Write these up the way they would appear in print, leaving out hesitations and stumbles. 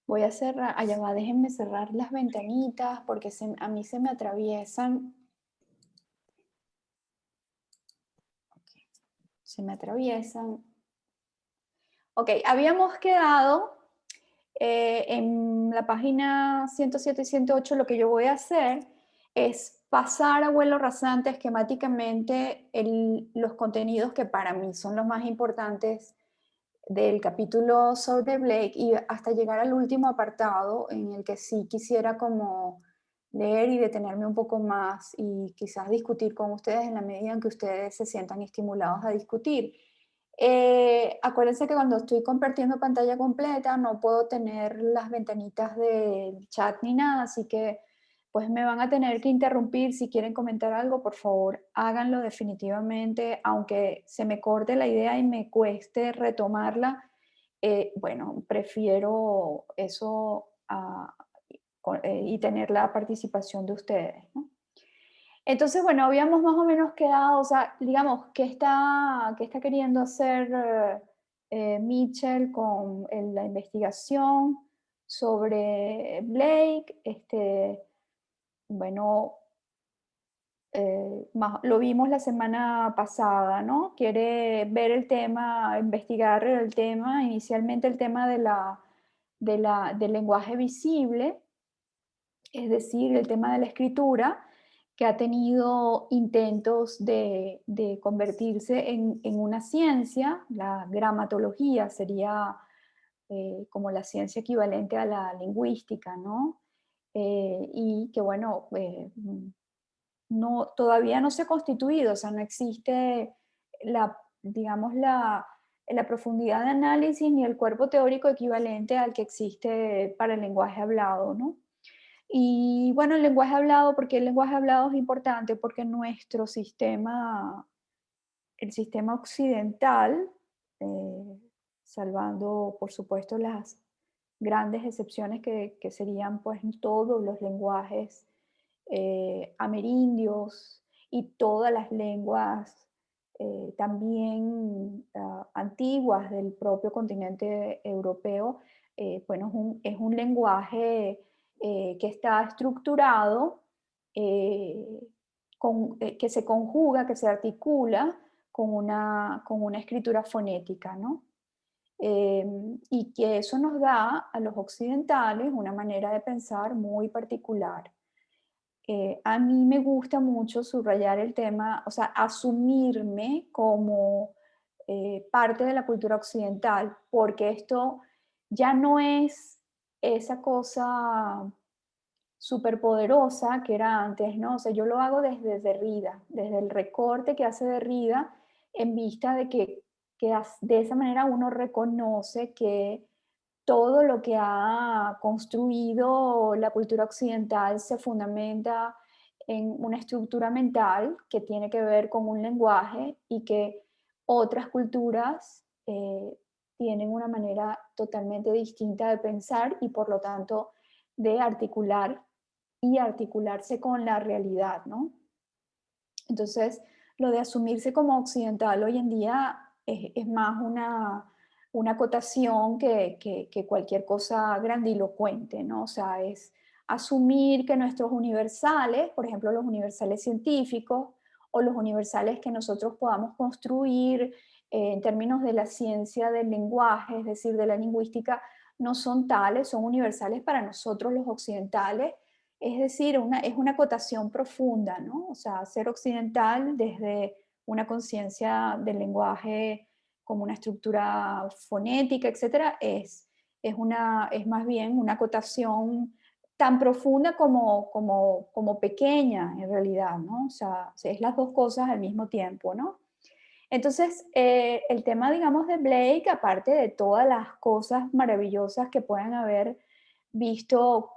Voy a cerrar, allá va, déjenme cerrar las ventanitas porque a mí se me atraviesan, se me atraviesan. Ok, habíamos quedado en la página 107 y 108. Lo que yo voy a hacer es pasar a vuelo rasante esquemáticamente los contenidos que para mí son los más importantes del capítulo sobre Blake y hasta llegar al último apartado en el que sí quisiera como leer y detenerme un poco más y quizás discutir con ustedes en la medida en que ustedes se sientan estimulados a discutir. Acuérdense que cuando estoy compartiendo pantalla completa no puedo tener las ventanitas del chat ni nada, así que pues me van a tener que interrumpir. Si quieren comentar algo, por favor, háganlo definitivamente, aunque se me corte la idea y me cueste retomarla. Bueno, prefiero eso y tener la participación de ustedes, ¿no? Entonces, bueno, habíamos más o menos quedado, o sea, digamos, qué está queriendo hacer Mitchell con la investigación sobre Blake? Bueno, lo vimos la semana pasada, ¿no? Quiere ver el tema, investigar el tema, inicialmente el tema del lenguaje visible, es decir, el tema de la escritura, que ha tenido intentos de convertirse en una ciencia. La gramatología sería como la ciencia equivalente a la lingüística, ¿no? Y que bueno, no, todavía no se ha constituido, o sea, no existe digamos, la profundidad de análisis ni el cuerpo teórico equivalente al que existe para el lenguaje hablado, ¿no? Y bueno, el lenguaje hablado, ¿por qué el lenguaje hablado es importante? Porque nuestro sistema, el sistema occidental, eh, salvando por supuesto las grandes excepciones que serían pues todos los lenguajes amerindios y todas las lenguas también antiguas del propio continente europeo. Bueno, es un lenguaje que está estructurado, eh, que se conjuga, que se articula con una escritura fonética, ¿no? Y que eso nos da a los occidentales una manera de pensar muy particular. A mí me gusta mucho subrayar el tema, o sea, asumirme como parte de la cultura occidental, porque esto ya no es esa cosa superpoderosa que era antes, ¿no? O sea, yo lo hago desde Derrida, desde el recorte que hace Derrida en vista de de esa manera uno reconoce que todo lo que ha construido la cultura occidental se fundamenta en una estructura mental que tiene que ver con un lenguaje y que otras culturas tienen una manera totalmente distinta de pensar y por lo tanto de articular y articularse con la realidad, ¿no? Entonces, lo de asumirse como occidental hoy en día es más una acotación que cualquier cosa grandilocuente, ¿no? O sea, es asumir que nuestros universales, por ejemplo, los universales científicos o los universales que nosotros podamos construir en términos de la ciencia del lenguaje, es decir, de la lingüística, no son tales, son universales para nosotros los occidentales. Es decir, es una acotación profunda, ¿no? O sea, ser occidental desde una conciencia del lenguaje como una estructura fonética, etcétera, es más bien una acotación tan profunda como pequeña en realidad, ¿no? O sea, es las dos cosas al mismo tiempo, ¿no? Entonces, el tema, digamos, de Blake, aparte de todas las cosas maravillosas que puedan haber visto,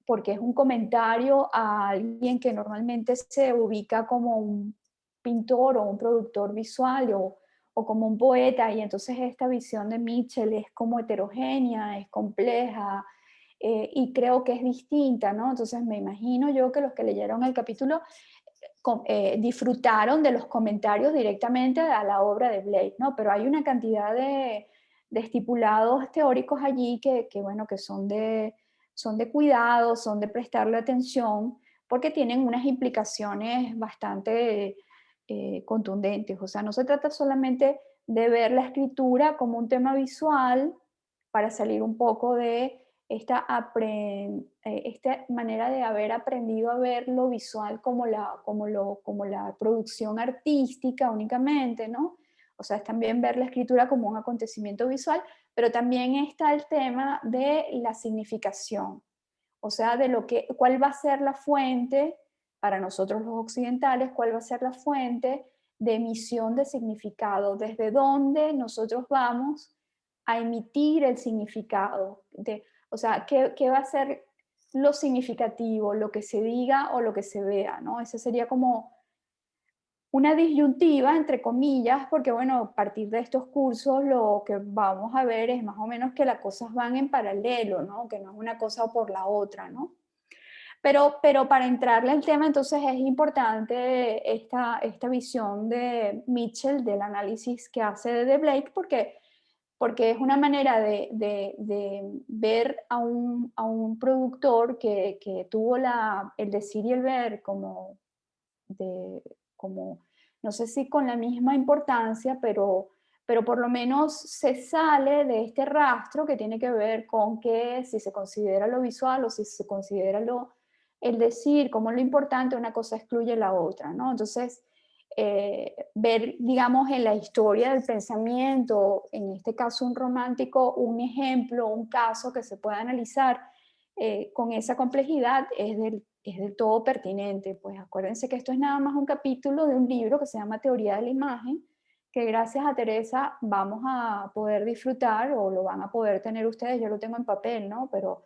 porque es un comentario a alguien que normalmente se ubica como un pintor o un productor visual o como un poeta, y entonces esta visión de Mitchell es como heterogénea, es compleja, y creo que es distinta, ¿no? Entonces me imagino yo que los que leyeron el capítulo disfrutaron de los comentarios directamente a la obra de Blake, ¿no? Pero hay una cantidad estipulados teóricos allí bueno, que son de cuidado, son de prestarle atención, porque tienen unas implicaciones bastante contundentes. O sea, no se trata solamente de ver la escritura como un tema visual para salir un poco de esta manera de haber aprendido a ver lo visual como la producción artística únicamente, ¿no? O sea, es también ver la escritura como un acontecimiento visual, pero también está el tema de la significación, o sea, cuál va a ser la fuente para nosotros los occidentales, cuál va a ser la fuente de emisión de significado, desde dónde nosotros vamos a emitir el significado, o sea, qué va a ser lo significativo, lo que se diga o lo que se vea, ¿no? Ese sería como una disyuntiva, entre comillas, porque bueno, a partir de estos cursos lo que vamos a ver es más o menos que las cosas van en paralelo, ¿no? Que no es una cosa por la otra, ¿no? Pero para entrarle al tema, entonces es importante esta visión de Mitchell, del análisis que hace de Blake, porque es una manera de ver a un productor que tuvo el decir y el ver de, como, no sé si con la misma importancia, pero por lo menos se sale de este rastro que tiene que ver con que si se considera lo visual o si se considera el decir como lo importante, una cosa excluye la otra, ¿no? Entonces, ver, digamos, en la historia del pensamiento, en este caso un romántico, un ejemplo, un caso que se pueda analizar con esa complejidad es del todo pertinente. Pues acuérdense que esto es nada más un capítulo de un libro que se llama Teoría de la Imagen, que gracias a Teresa vamos a poder disfrutar o lo van a poder tener ustedes, yo lo tengo en papel, ¿no? Pero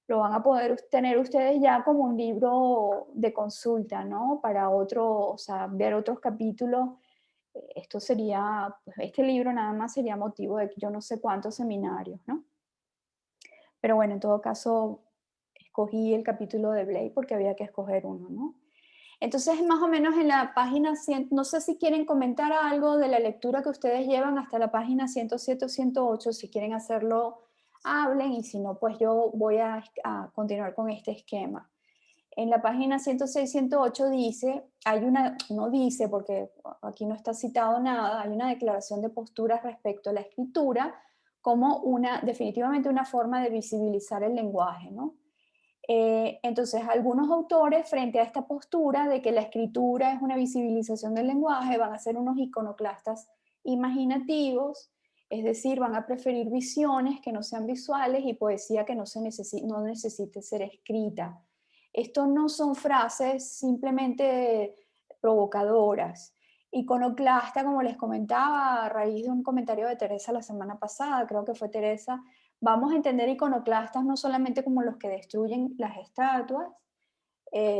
lo van a poder tener ustedes ya como un libro de consulta, ¿no? Para o sea, ver otros capítulos. Esto sería, pues este libro nada más sería motivo de yo no sé cuántos seminarios, ¿no? Pero bueno, en todo caso, escogí el capítulo de Blake porque había que escoger uno, ¿no? Entonces, más o menos en la página 100, no sé si quieren comentar algo de la lectura que ustedes llevan hasta la página 107 o 108, si quieren hacerlo, hablen, y si no, pues yo voy a continuar con este esquema. En la página 106, 108 dice, no dice porque aquí no está citado nada, hay una declaración de posturas respecto a la escritura como definitivamente una forma de visibilizar el lenguaje, ¿no? Entonces, algunos autores, frente a esta postura de que la escritura es una visibilización del lenguaje, van a ser unos iconoclastas imaginativos, es decir, van a preferir visiones que no sean visuales y poesía que no necesite ser escrita. Esto no son frases simplemente provocadoras. Iconoclasta, como les comentaba, a raíz de un comentario de Teresa la semana pasada, creo que fue Teresa, vamos a entender iconoclastas no solamente como los que destruyen las estatuas,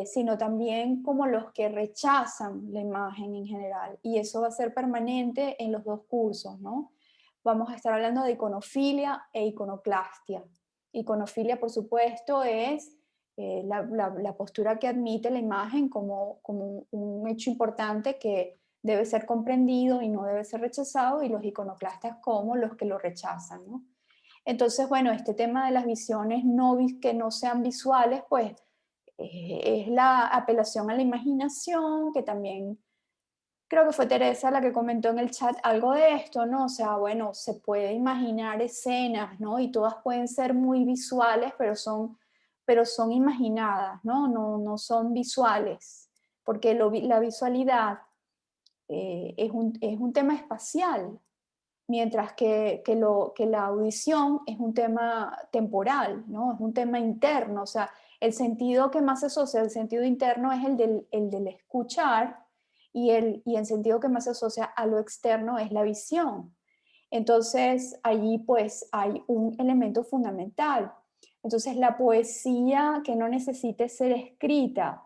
sino también como los que rechazan la imagen en general. Y eso va a ser permanente en los dos cursos, ¿no? Vamos a estar hablando de iconofilia e iconoclastia. Iconofilia, por supuesto, es la postura que admite la imagen como un hecho importante que debe ser comprendido y no debe ser rechazado, y los iconoclastas como los que lo rechazan, ¿no? Entonces, bueno, este tema de las visiones que no sean visuales, pues es la apelación a la imaginación, que también creo que fue Teresa la que comentó en el chat algo de esto, ¿no? O sea, bueno, se puede imaginar escenas, ¿no? Y todas pueden ser muy visuales, pero son imaginadas, ¿no? No son visuales, porque la visualidad es un tema espacial, mientras que la audición es un tema temporal, ¿no? Es un tema interno, o sea, el sentido que más se asocia, el sentido interno es el del escuchar, y el sentido que más se asocia a lo externo es la visión. Entonces, allí pues hay un elemento fundamental. Entonces, la poesía que no necesite ser escrita.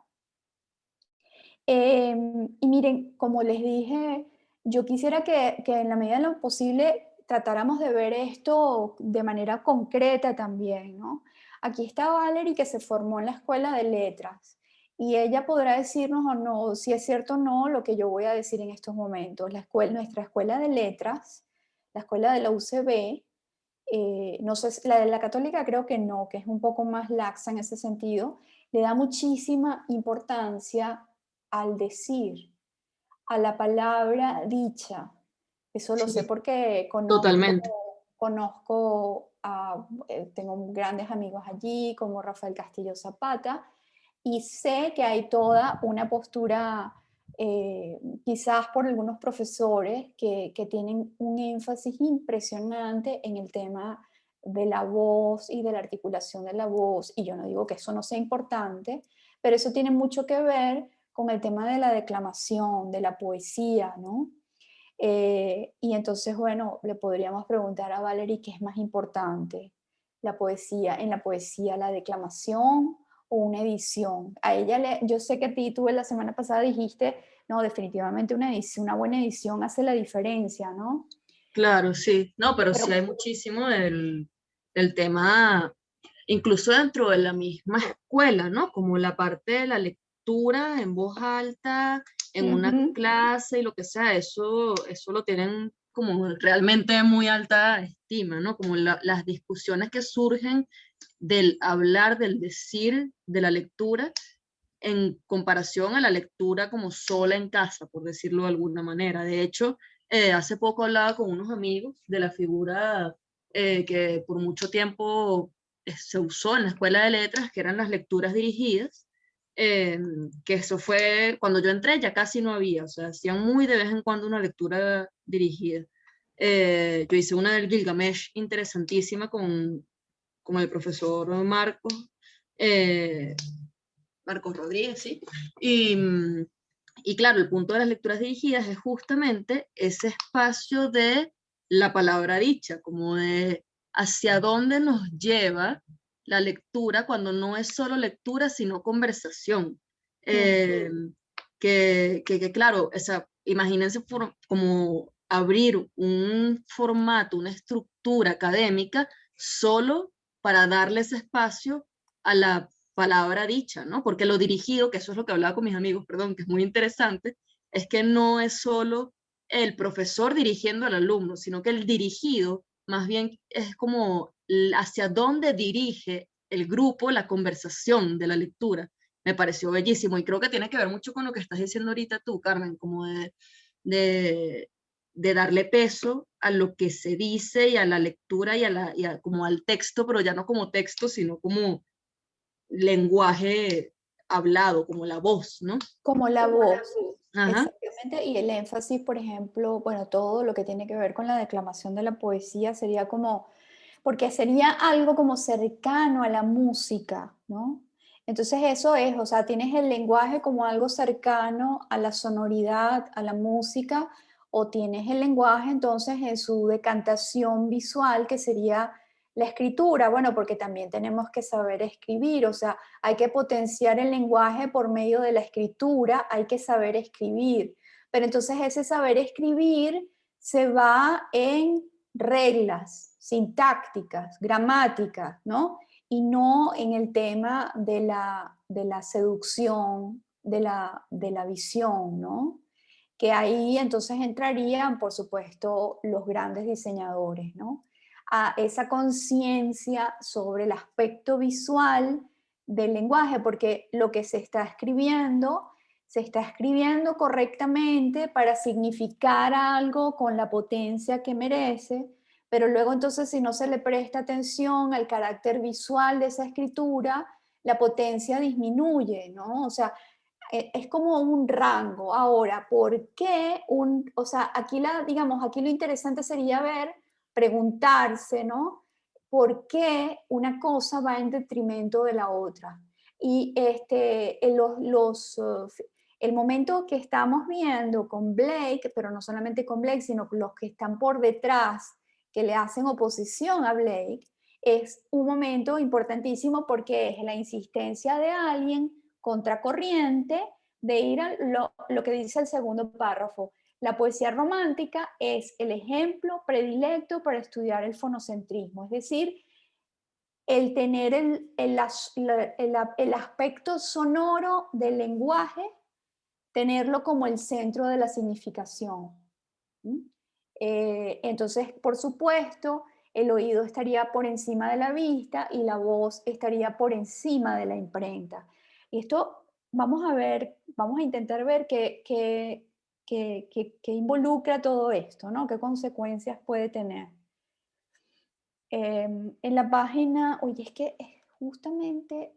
Y miren, como les dije, yo quisiera que en la medida de lo posible tratáramos de ver esto de manera concreta también, ¿no? Aquí está Valerie, que se formó en la Escuela de Letras, y ella podrá decirnos o no si es cierto o no lo que yo voy a decir en estos momentos. Nuestra Escuela de Letras, la Escuela de la UCB, no sé, la de la católica creo que no, que es un poco más laxa en ese sentido, le da muchísima importancia al decir, a la palabra dicha. Eso lo sé Sí, porque totalmente. tengo grandes amigos allí, como Rafael Castillo Zapata, y sé que hay toda una postura, quizás por algunos profesores, que tienen un énfasis impresionante en el tema de la voz y de la articulación de la voz, y yo no digo que eso no sea importante, pero eso tiene mucho que ver con el tema de la declamación, de la poesía, ¿no? Y entonces, bueno, le podríamos preguntar a Valerie qué es más importante, la poesía, en la poesía, la declamación o una edición. Yo sé que a ti tú la semana pasada dijiste, no, definitivamente una edición, una buena edición hace la diferencia, ¿no? Claro, sí. No, pero Pero sí hay muchísimo del tema, incluso dentro de la misma escuela, ¿no? Como la parte de la lectura en voz alta, en una ujú, clase y lo que sea, eso lo tienen como realmente muy alta estima, ¿no? Como las discusiones que surgen del hablar, del decir, de la lectura, en comparación a la lectura como sola en casa, por decirlo de alguna manera. De hecho, hace poco hablaba con unos amigos de la figura que por mucho tiempo se usó en la escuela de letras, que eran las lecturas dirigidas, eh, que eso fue, cuando yo entré ya casi no había, o sea, hacían muy de vez en cuando una lectura dirigida. Yo hice una del Gilgamesh interesantísima con el profesor eh, Marcos Rodríguez, ¿sí? Y, y claro, el punto de las lecturas dirigidas es justamente ese espacio de la palabra dicha, como de hacia dónde nos lleva la lectura cuando no es solo lectura, sino conversación. mm, Eh, claro, o sea, imagínense como abrir un formato, una estructura académica solo para darle ese espacio a la palabra dicha, ¿no? Porque lo dirigido, que eso es lo que hablaba con mis amigos, perdón, que es muy interesante, es que no es solo el profesor dirigiendo al alumno, sino que el dirigido más bien es como hacia dónde dirige el grupo la conversación de la lectura. Me pareció bellísimo y creo que tiene que ver mucho con lo que estás diciendo ahorita tú, Carmen, como de, de darle peso a lo que se dice y a la lectura como al texto, pero ya no como texto, sino como lenguaje hablado, como la voz, ¿no? como la voz, Ajá, exactamente, y el énfasis, por ejemplo, bueno, todo lo que tiene que ver con la declamación de la poesía sería como porque sería algo como cercano a la música, ¿no? Entonces eso es, o sea, tienes el lenguaje como algo cercano a la sonoridad, a la música, o tienes el lenguaje entonces en su decantación visual, que sería la escritura, bueno, porque también tenemos que saber escribir, o sea, hay que potenciar el lenguaje por medio de la escritura, hay que saber escribir, pero entonces ese saber escribir se va en reglas sintácticas, gramáticas, ¿no? Y no en el tema de la seducción, de la visión, ¿no? Que ahí entonces entrarían, por supuesto, los grandes diseñadores, ¿no? A esa conciencia sobre el aspecto visual del lenguaje, porque lo que se está escribiendo correctamente para significar algo con la potencia que merece, pero luego entonces si no se le presta atención al carácter visual de esa escritura, la potencia disminuye, ¿no? O sea, es como un rango. Ahora, ¿por qué o sea, digamos, aquí lo interesante sería ver, preguntarse, ¿no? ¿Por qué una cosa va en detrimento de la otra? Y el momento que estamos viendo con Blake, pero no solamente con Blake, sino los que están por detrás, que le hacen oposición a Blake, es un momento importantísimo porque es la insistencia de alguien contracorriente de ir a lo que dice el segundo párrafo. La poesía romántica es el ejemplo predilecto para estudiar el fonocentrismo, es decir, el tener el aspecto sonoro del lenguaje, tenerlo como el centro de la significación. ¿Mm? Entonces, por supuesto, el oído estaría por encima de la vista y la voz estaría por encima de la imprenta. Y esto vamos a ver, vamos a intentar ver qué involucra todo esto, ¿no? ¿Qué consecuencias puede tener? En la página, oye, es que es justamente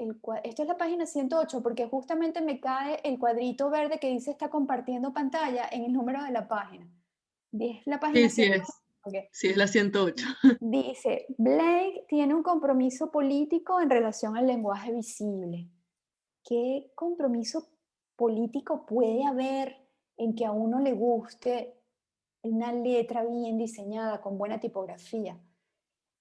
esto es la página 108 porque justamente me cae el cuadrito verde que dice está compartiendo pantalla en el número de la página. ¿Es la Sí, página sí 108? es. Ok. Sí, es la 108. Dice, Blake tiene un compromiso político en relación al lenguaje visible. ¿Qué compromiso político puede haber en que a uno le guste una letra bien diseñada, con buena tipografía?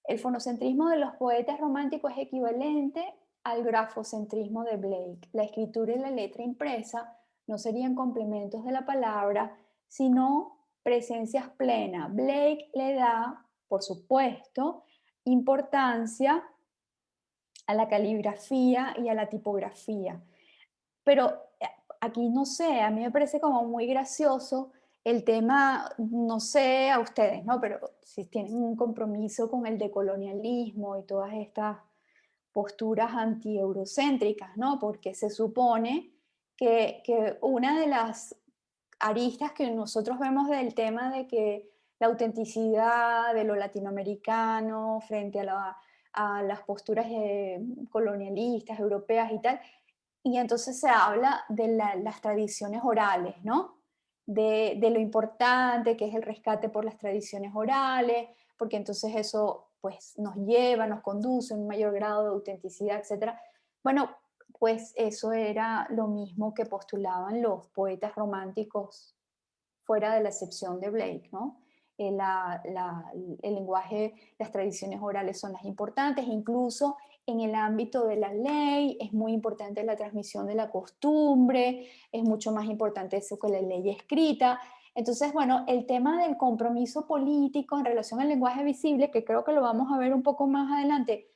El fonocentrismo de los poetas románticos es equivalente al grafocentrismo de Blake. La escritura y la letra impresa no serían complementos de la palabra, sino presencias plenas. Blake le da, por supuesto, importancia a la caligrafía y a la tipografía. Pero aquí no sé, a mí me parece como muy gracioso el tema, no sé a ustedes, ¿no? Pero si tienen un compromiso con el decolonialismo y todas estas posturas anti-eurocéntricas, ¿no? Porque se supone que una de las aristas que nosotros vemos del tema de que la autenticidad de lo latinoamericano frente a las posturas colonialistas europeas y tal, y entonces se habla de las tradiciones orales, ¿no? De lo importante que es el rescate por las tradiciones orales, porque entonces eso pues nos lleva, nos conduce a un mayor grado de autenticidad, etcétera. Bueno, pues eso era lo mismo que postulaban los poetas románticos fuera de la excepción de Blake, ¿no? El lenguaje, las tradiciones orales son las importantes, incluso en el ámbito de la ley es muy importante la transmisión de la costumbre, es mucho más importante eso que la ley escrita. Entonces, bueno, el tema del compromiso político en relación al lenguaje visible, que creo que lo vamos a ver un poco más adelante,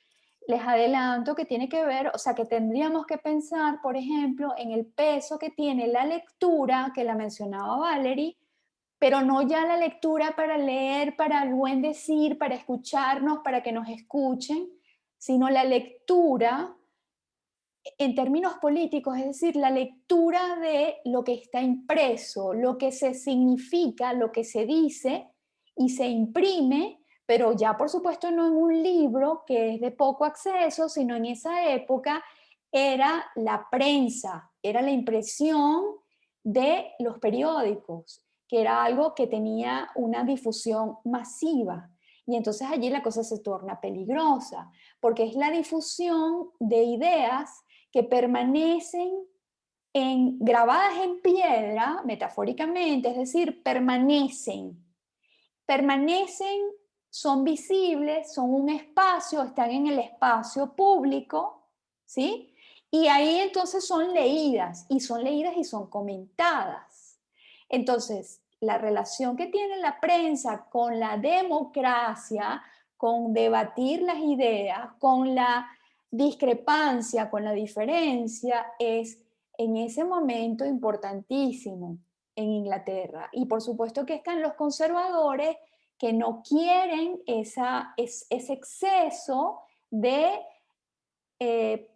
les adelanto que tiene que ver, o sea, que tendríamos que pensar, por ejemplo, en el peso que tiene la lectura, que la mencionaba Valerie, pero no ya la lectura para leer, para el buen decir, para escucharnos, para que nos escuchen, sino la lectura en términos políticos, es decir, la lectura de lo que está impreso, lo que se significa, lo que se dice y se imprime, pero ya por supuesto no en un libro que es de poco acceso, sino en esa época era la prensa, era la impresión de los periódicos, que era algo que tenía una difusión masiva. Y entonces allí la cosa se torna peligrosa, porque es la difusión de ideas que permanecen grabadas en piedra, metafóricamente, es decir, permanecen, son visibles, son un espacio, están en el espacio público, ¿sí? Y ahí entonces son leídas y son comentadas. Entonces, la relación que tiene la prensa con la democracia, con debatir las ideas, con la discrepancia, con la diferencia, es en ese momento importantísimo en Inglaterra. Y por supuesto que están los conservadores que no quieren ese exceso eh,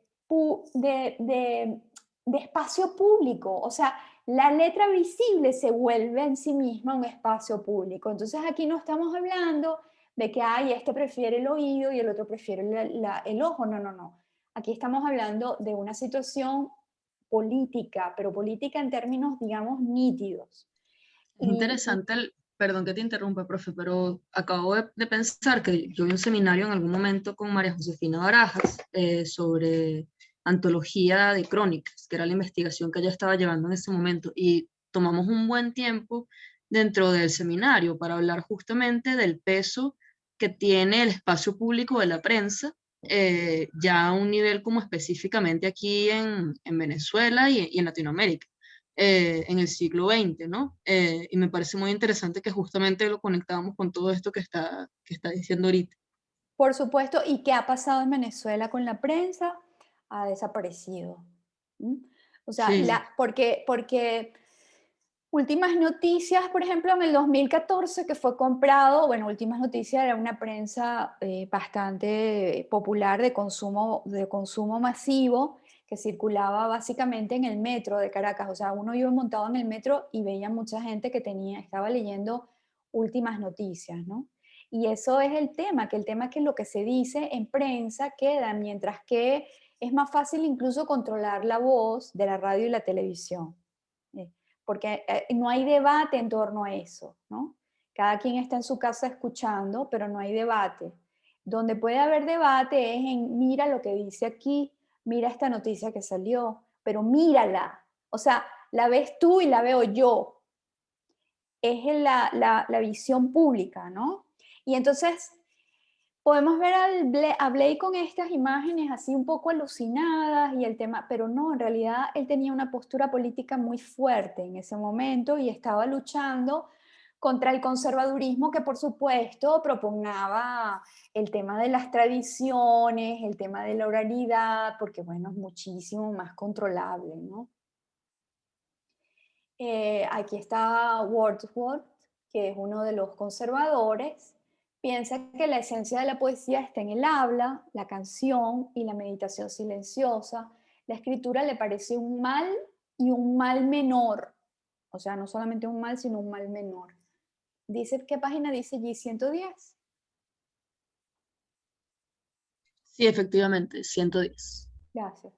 de espacio público. O sea, la letra visible se vuelve en sí misma un espacio público. Entonces aquí no estamos hablando de que este prefiere el oído y el otro prefiere el ojo. No, no, no. Aquí estamos hablando de una situación política, pero política en términos, digamos, nítidos. Es interesante perdón que te interrumpa, profe, pero acabo de pensar que yo vi un seminario en algún momento con María Josefina Barajas sobre antología de crónicas, que era la investigación que ella estaba llevando en ese momento, y tomamos un buen tiempo dentro del seminario para hablar justamente del peso que tiene el espacio público de la prensa, ya a un nivel como específicamente aquí en Venezuela y en Latinoamérica en el siglo XX, ¿no? Y me parece muy interesante que justamente lo conectábamos con todo esto que está diciendo ahorita. Por supuesto, ¿y qué ha pasado en Venezuela con la prensa? Ha desaparecido. ¿Mm? O sea, Sí, porque Últimas Noticias, por ejemplo, en el 2014 que fue comprado, bueno, Últimas Noticias era una prensa bastante popular de consumo masivo que circulaba básicamente en el metro de Caracas. O sea, uno iba montado en el metro y veía mucha gente que estaba leyendo Últimas Noticias, ¿no? Y eso es el tema, que el tema es que lo que se dice en prensa queda, mientras que es más fácil incluso controlar la voz de la radio y la televisión. Eh, Porque no hay debate en torno a eso, ¿no? Cada quien está en su casa escuchando, pero no hay debate. Donde puede haber debate es en, mira lo que dice aquí, mira esta noticia que salió, pero mírala. O sea, la ves tú y la veo yo. Es en la visión pública, ¿no? Y entonces podemos ver a Blake con estas imágenes así un poco alucinadas y el tema, pero no, en realidad él tenía una postura política muy fuerte en ese momento y estaba luchando contra el conservadurismo que por supuesto propugnaba el tema de las tradiciones, el tema de la oralidad, porque bueno, es muchísimo más controlable, ¿no? Aquí está Wordsworth, que es uno de los conservadores. Piensa que la esencia de la poesía está en el habla, la canción y la meditación silenciosa. La escritura le parece un mal y un mal menor. O sea, no solamente un mal, sino un mal menor. Dice, ¿qué página dice G110? Sí, efectivamente, 110. Gracias.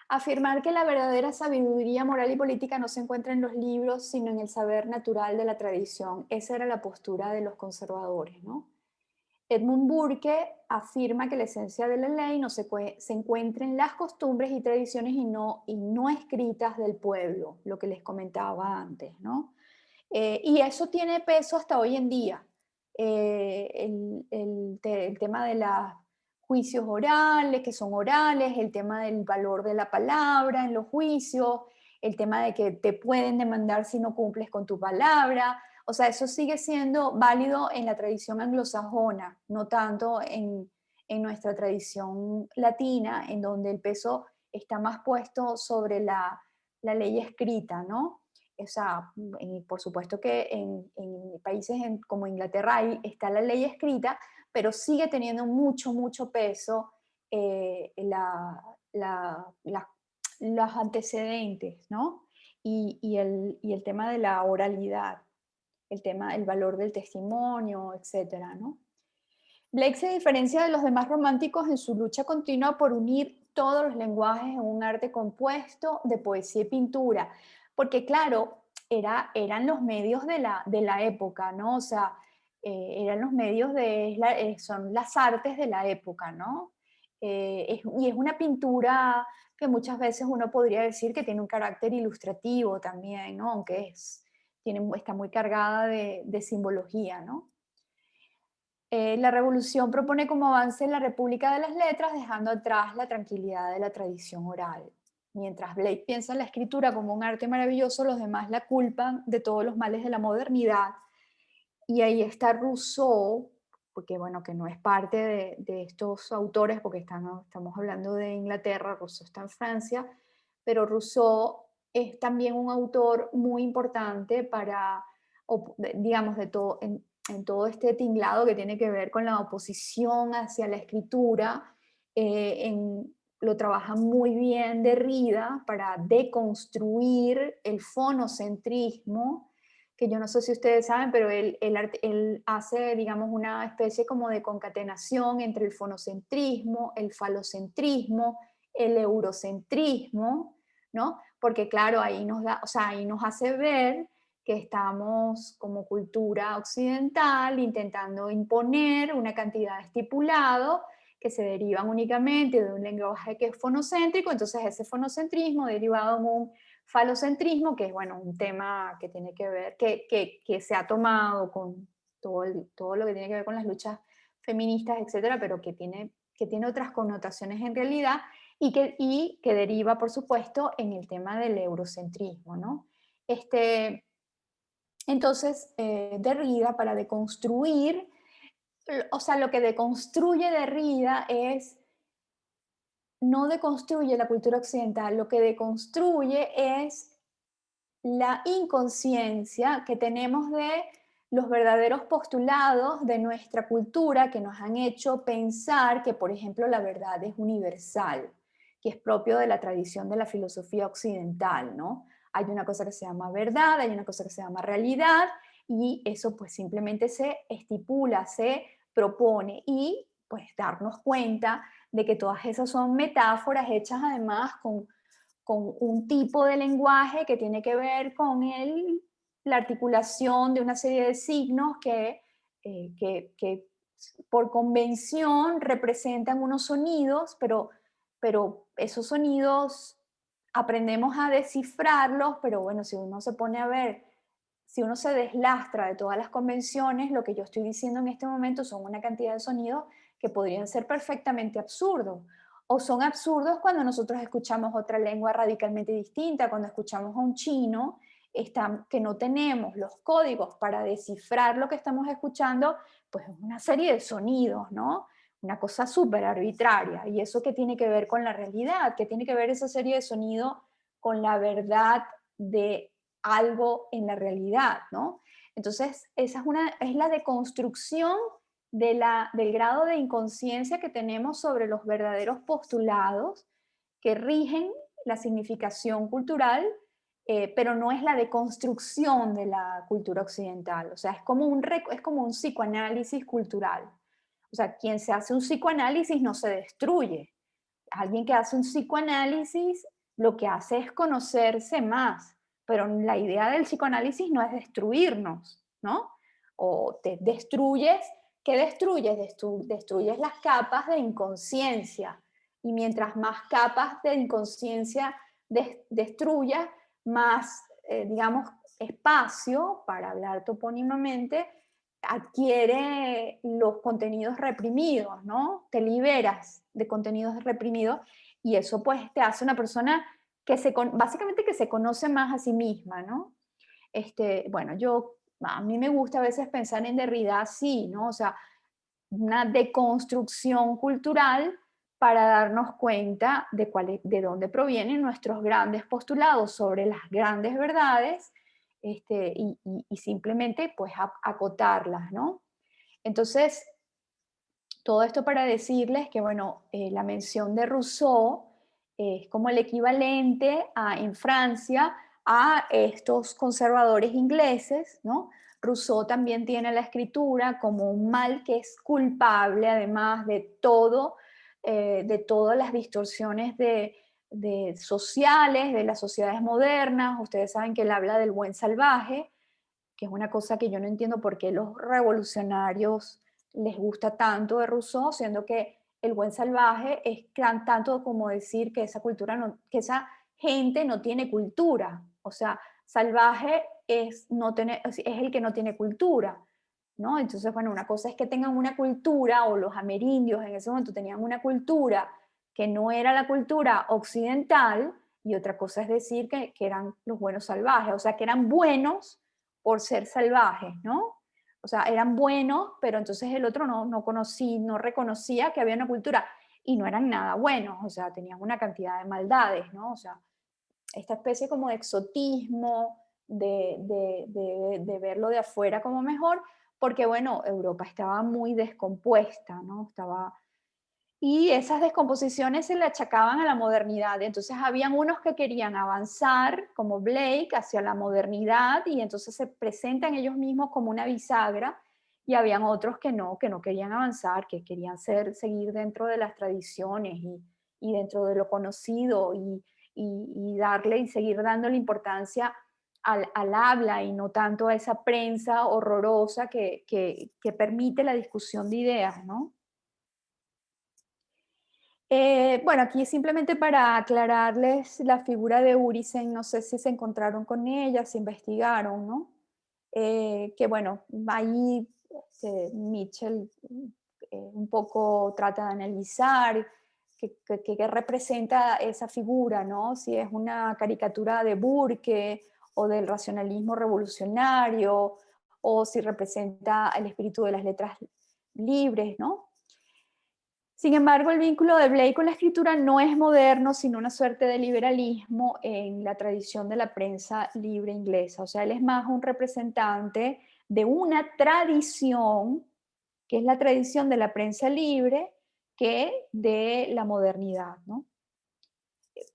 Afirmar que la verdadera sabiduría moral y política no se encuentra en los libros, sino en el saber natural de la tradición. Esa era la postura de los conservadores, ¿no? Edmund Burke afirma que la esencia de la ley no se encuentra en las costumbres y tradiciones y no escritas del pueblo, lo que les comentaba antes, ¿no? Y eso tiene peso hasta hoy en día. El tema de los juicios orales, que son orales, el tema del valor de la palabra en los juicios, el tema de que te pueden demandar si no cumples con tu palabra. O sea, eso sigue siendo válido en la tradición anglosajona, no tanto en nuestra tradición latina, en donde el peso está más puesto sobre la ley escrita, ¿no? O sea, por supuesto que en países como Inglaterra está la ley escrita, pero sigue teniendo mucho, mucho peso los antecedentes, ¿no? Y el tema de la oralidad, el valor del testimonio, etcétera, ¿no? Blake se diferencia de los demás románticos en su lucha continua por unir todos los lenguajes en un arte compuesto de poesía y pintura, porque claro, eran los medios de la época, ¿no? O sea, eran los medios son las artes de la época, ¿no? Y es una pintura que muchas veces uno podría decir que tiene un carácter ilustrativo también, ¿no? Aunque está muy cargada de simbología, ¿no? La revolución propone como avance la República de las Letras, dejando atrás la tranquilidad de la tradición oral. Mientras Blake piensa en la escritura como un arte maravilloso, los demás la culpan de todos los males de la modernidad. Y ahí está Rousseau, porque bueno, que no es parte de estos autores, porque estamos hablando de Inglaterra, Rousseau está en Francia, pero Rousseau es también un autor muy importante para, digamos, en todo este tinglado que tiene que ver con la oposición hacia la escritura. Lo trabaja muy bien Derrida para deconstruir el fonocentrismo, que yo no sé si ustedes saben, pero él hace, digamos, una especie como de concatenación entre el fonocentrismo, el falocentrismo, el eurocentrismo, ¿no? Porque claro, ahí nos da, o sea, ahí nos hace ver que estamos como cultura occidental intentando imponer una cantidad estipulado que se derivan únicamente de un lenguaje que es fonocéntrico, entonces ese fonocentrismo derivado en un falocentrismo, que es bueno, un tema que tiene que ver, que se ha tomado con todo lo que tiene que ver con las luchas feministas, etcétera, pero que tiene otras connotaciones en realidad y que deriva, por supuesto, en el tema del eurocentrismo, ¿no? Entonces, Derrida, para deconstruir, o sea, lo que deconstruye Derrida es no deconstruye la cultura occidental, lo que deconstruye es la inconsciencia que tenemos de los verdaderos postulados de nuestra cultura que nos han hecho pensar que, por ejemplo, la verdad es universal, que es propio de la tradición de la filosofía occidental, ¿no? Hay una cosa que se llama verdad, hay una cosa que se llama realidad, y eso pues simplemente se estipula, se propone, y pues darnos cuenta de que todas esas son metáforas hechas además con un tipo de lenguaje que tiene que ver con la articulación de una serie de signos que por convención representan unos sonidos, pero esos sonidos aprendemos a descifrarlos, pero bueno, si uno se pone a ver, si uno se deslastra de todas las convenciones, lo que yo estoy diciendo en este momento son una cantidad de sonidos que podrían ser perfectamente absurdos. O son absurdos cuando nosotros escuchamos otra lengua radicalmente distinta, cuando escuchamos a un chino que no tenemos los códigos para descifrar lo que estamos escuchando, pues es una serie de sonidos, ¿no? Una cosa súper arbitraria. ¿Y eso qué tiene que ver con la realidad? ¿Qué tiene que ver esa serie de sonidos con la verdad de algo en la realidad, ¿no? Entonces, esa es la deconstrucción del grado de inconsciencia que tenemos sobre los verdaderos postulados que rigen la significación cultural, pero no es la deconstrucción de la cultura occidental. O sea, es como un psicoanálisis cultural. O sea, quien se hace un psicoanálisis no se destruye. Alguien que hace un psicoanálisis lo que hace es conocerse más, pero la idea del psicoanálisis no es destruirnos, ¿no? O te destruyes, ¿qué destruyes? Destruyes las capas de inconsciencia. Y mientras más capas de inconsciencia destruyas, más, digamos, espacio, para hablar topónimamente, adquiere los contenidos reprimidos, ¿no? Te liberas de contenidos reprimidos y eso pues te hace una persona básicamente que se conoce más a sí misma, ¿no? Bueno, a mí me gusta a veces pensar en Derrida así, ¿no? O sea, una deconstrucción cultural para darnos cuenta de dónde provienen nuestros grandes postulados sobre las grandes verdades, y simplemente pues acotarlas, ¿no? Entonces, todo esto para decirles que, bueno, la mención de Rousseau es como el equivalente en Francia a estos conservadores ingleses, ¿no? Rousseau también tiene la escritura como un mal que es culpable, además de todas las distorsiones de sociales, de las sociedades modernas. Ustedes saben que él habla del buen salvaje, que es una cosa que yo no entiendo por qué los revolucionarios les gusta tanto de Rousseau, siendo que el buen salvaje es tanto como decir que esa cultura que esa gente no tiene cultura. O sea, salvaje es el que no tiene cultura, ¿no? Entonces, bueno, una cosa es que tengan una cultura, o los amerindios en ese momento tenían una cultura que no era la cultura occidental, y otra cosa es decir que eran los buenos salvajes, o sea, que eran buenos por ser salvajes, ¿no? O sea, eran buenos, pero entonces el otro no reconocía que había una cultura, y no eran nada buenos, o sea, tenían una cantidad de maldades, ¿no? O sea, esta especie como de exotismo, de verlo de afuera como mejor, porque bueno, Europa estaba muy descompuesta, ¿no? Y esas descomposiciones se le achacaban a la modernidad. Entonces habían unos que querían avanzar, como Blake, hacia la modernidad, y entonces se presentan ellos mismos como una bisagra, y habían otros que no querían avanzar, que querían seguir dentro de las tradiciones y dentro de lo conocido, y darle y seguir dándole importancia al habla y no tanto a esa prensa horrorosa que permite la discusión de ideas, ¿no? Bueno, aquí simplemente para aclararles la figura de Urizen, no sé si se encontraron con ella, si investigaron, ¿no? Que bueno, ahí Mitchell un poco trata de analizar qué representa esa figura, ¿no? Si es una caricatura de Burke o del racionalismo revolucionario, o si representa el espíritu de las letras libres, ¿no? Sin embargo, el vínculo de Blake con la escritura no es moderno, sino una suerte de liberalismo en la tradición de la prensa libre inglesa. O sea, él es más un representante de una tradición, que es la tradición de la prensa libre, que de la modernidad, ¿no?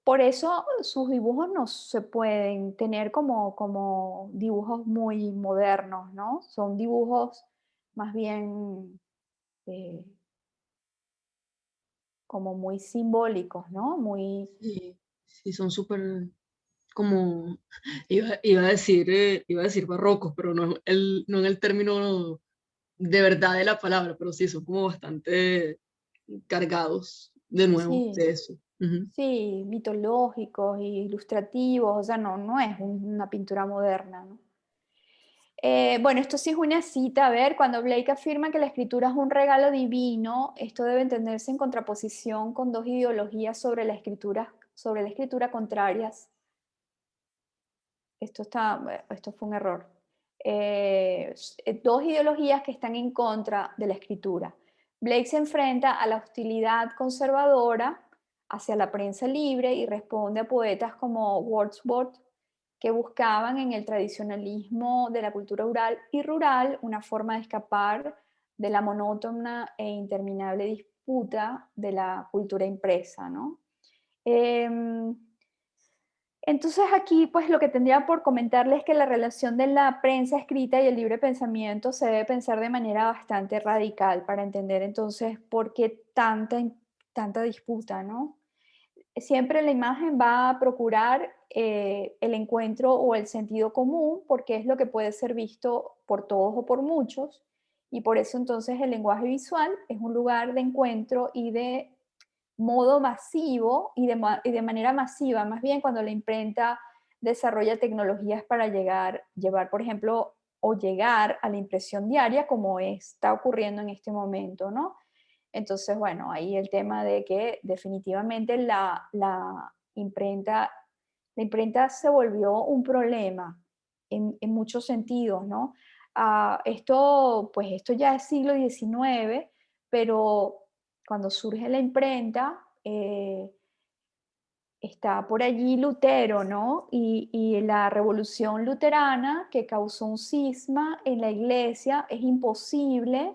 Por eso sus dibujos no se pueden tener como dibujos muy modernos, ¿no? Son dibujos más bien eh, como muy simbólicos, ¿no? Muy, Sí, sí, son súper como, iba a decir barrocos, pero no en el término de verdad de la palabra, pero sí, son como bastante cargados de nuevo sí, de eso. Ujú. sí, mitológicos, ilustrativos, o sea, no es una pintura moderna, ¿no? Bueno, esto sí es una cita, a ver, cuando Blake afirma que la escritura es un regalo divino, esto debe entenderse en contraposición con dos ideologías sobre la escritura contrarias. Esto fue un error. Dos ideologías que están en contra de la escritura. Blake se enfrenta a la hostilidad conservadora hacia la prensa libre y responde a poetas como Wordsworth, que buscaban en el tradicionalismo de la cultura oral y rural una forma de escapar de la monótona e interminable disputa de la cultura impresa, ¿no? Em, entonces aquí pues lo que tendría por comentarles es que la relación de la prensa escrita y el libre pensamiento se debe pensar de manera bastante radical para entender entonces por qué tanta disputa, ¿no? Siempre la imagen va a procurar el encuentro o el sentido común porque es lo que puede ser visto por todos o por muchos y por eso entonces el lenguaje visual es un lugar de encuentro y de modo masivo y de manera masiva, más bien cuando la imprenta desarrolla tecnologías para llevar, por ejemplo, o llegar a la impresión diaria como está ocurriendo en este momento, ¿no? Entonces, bueno, ahí el tema de que definitivamente la imprenta se volvió un problema en muchos sentidos, ¿no? Pues esto ya es siglo XIX, pero cuando surge la imprenta, está por allí Lutero, ¿no? Y la revolución luterana que causó un cisma en la iglesia es imposible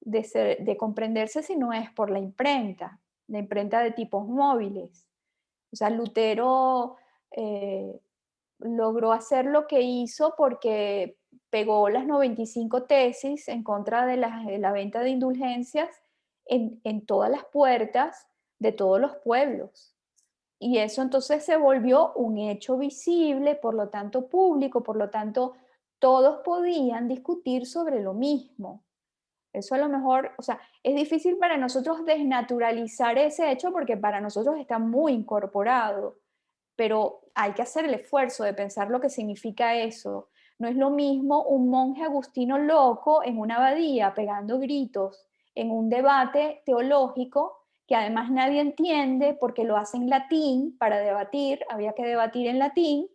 de comprenderse si no es por la imprenta de tipos móviles. O sea, Lutero eh, logró hacer lo que hizo porque pegó las 95 tesis en contra de la venta de indulgencias en todas las puertas de todos los pueblos. Y eso entonces se volvió un hecho visible, por lo tanto público, por lo tanto todos podían discutir sobre lo mismo. Eso a lo mejor, o sea, es difícil para nosotros desnaturalizar ese hecho porque para nosotros está muy incorporado, pero hay que hacer el esfuerzo de pensar lo que significa eso. No es lo mismo un monje agustino loco en una abadía pegando gritos en un debate teológico que además nadie entiende porque lo hace en latín para debatir, había que debatir en latín,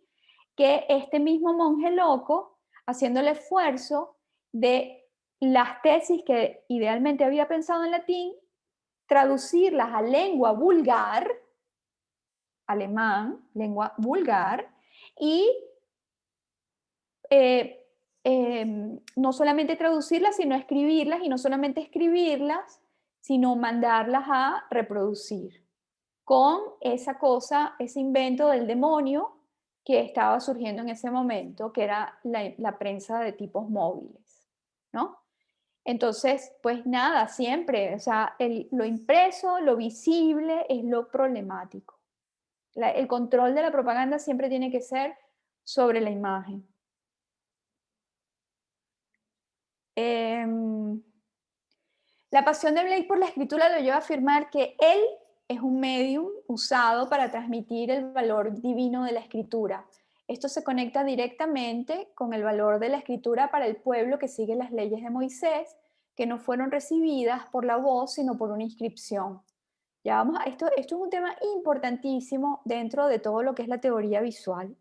que este mismo monje loco haciendo el esfuerzo de las tesis que idealmente había pensado en latín, traducirlas a lengua vulgar, alemán, lengua vulgar, y eh, no solamente traducirlas, sino escribirlas, y no solamente escribirlas, sino mandarlas a reproducir con esa cosa, ese invento del demonio que estaba surgiendo en ese momento, que era la prensa de tipos móviles, ¿no? Entonces, pues nada, siempre, o sea, lo impreso, lo visible es lo problemático. El control de la propaganda siempre tiene que ser sobre la imagen. Em, la pasión de Blake por la escritura lo lleva a afirmar que él es un medium usado para transmitir el valor divino de la escritura. Esto se conecta directamente con el valor de la escritura para el pueblo que sigue las leyes de Moisés, que no fueron recibidas por la voz, sino por una inscripción. Ya vamos esto es un tema importantísimo dentro de todo lo que es la teoría visual,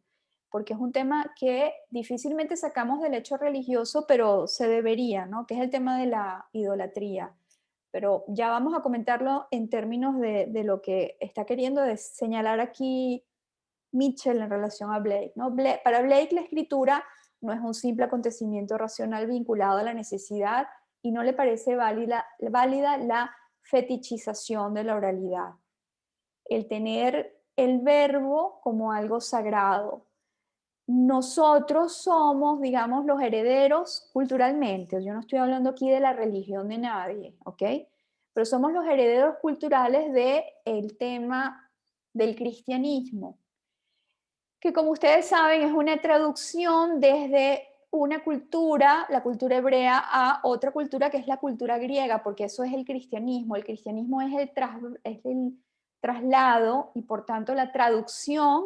porque es un tema que difícilmente sacamos del hecho religioso, pero se debería, ¿no? Que es el tema de la idolatría. pero ya vamos a comentarlo en términos de lo que está queriendo señalar aquí Mitchell en relación a Blake, ¿no? Para Blake la escritura no es un simple acontecimiento racional vinculado a la necesidad y no le parece válida la fetichización de la oralidad. El tener el verbo como algo sagrado. Nosotros somos, digamos, los herederos culturalmente. Yo no estoy hablando aquí de la religión de nadie, ¿ok? Pero somos los herederos culturales del tema del cristianismo, que como ustedes saben es una traducción desde una cultura, la cultura hebrea, a otra cultura que es la cultura griega, porque eso es el cristianismo. El cristianismo es el traslado y por tanto la traducción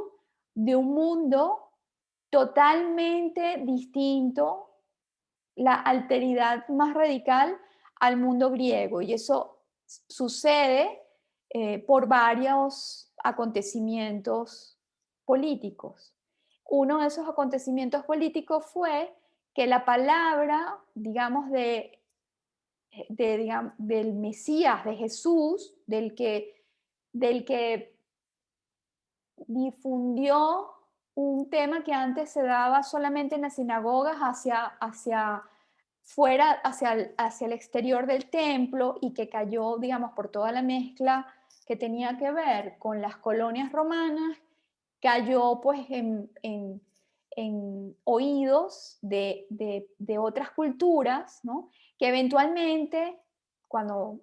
de un mundo totalmente distinto, la alteridad más radical al mundo griego. Y eso sucede por varios acontecimientos políticos. Uno de esos acontecimientos políticos fue que la palabra, digamos, del Mesías, de Jesús, del que difundió un tema que antes se daba solamente en las sinagogas hacia fuera, hacia el exterior del templo y que cayó, digamos, por toda la mezcla que tenía que ver con las colonias romanas, cayó pues en oídos de otras culturas, ¿no? Que eventualmente, cuando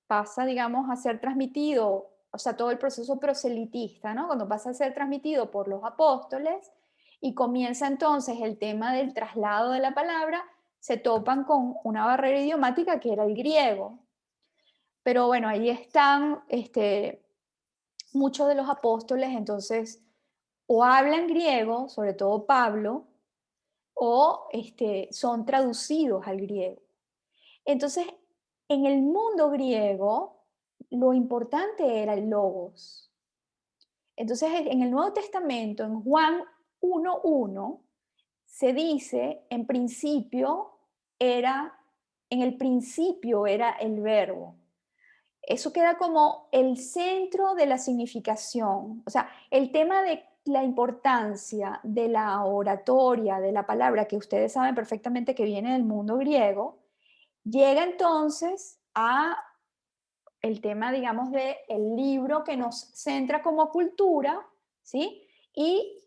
pasa, digamos, a ser transmitido, o sea, todo el proceso proselitista, ¿no? Cuando pasa a ser transmitido por los apóstoles y comienza entonces el tema del traslado de la palabra, se topan con una barrera idiomática que era el griego. Pero bueno, ahí están muchos de los apóstoles, entonces, o hablan griego, sobre todo Pablo, o son traducidos al griego. Entonces, en el mundo griego, lo importante era el logos. Entonces, en el Nuevo Testamento, en Juan 1:1, se dice, en el principio era el verbo. Eso queda como el centro de la significación. O sea, el tema de la importancia de la oratoria, de la palabra, que ustedes saben perfectamente que viene del mundo griego, llega entonces a el tema, digamos, de el libro que nos centra como cultura, ¿sí? Y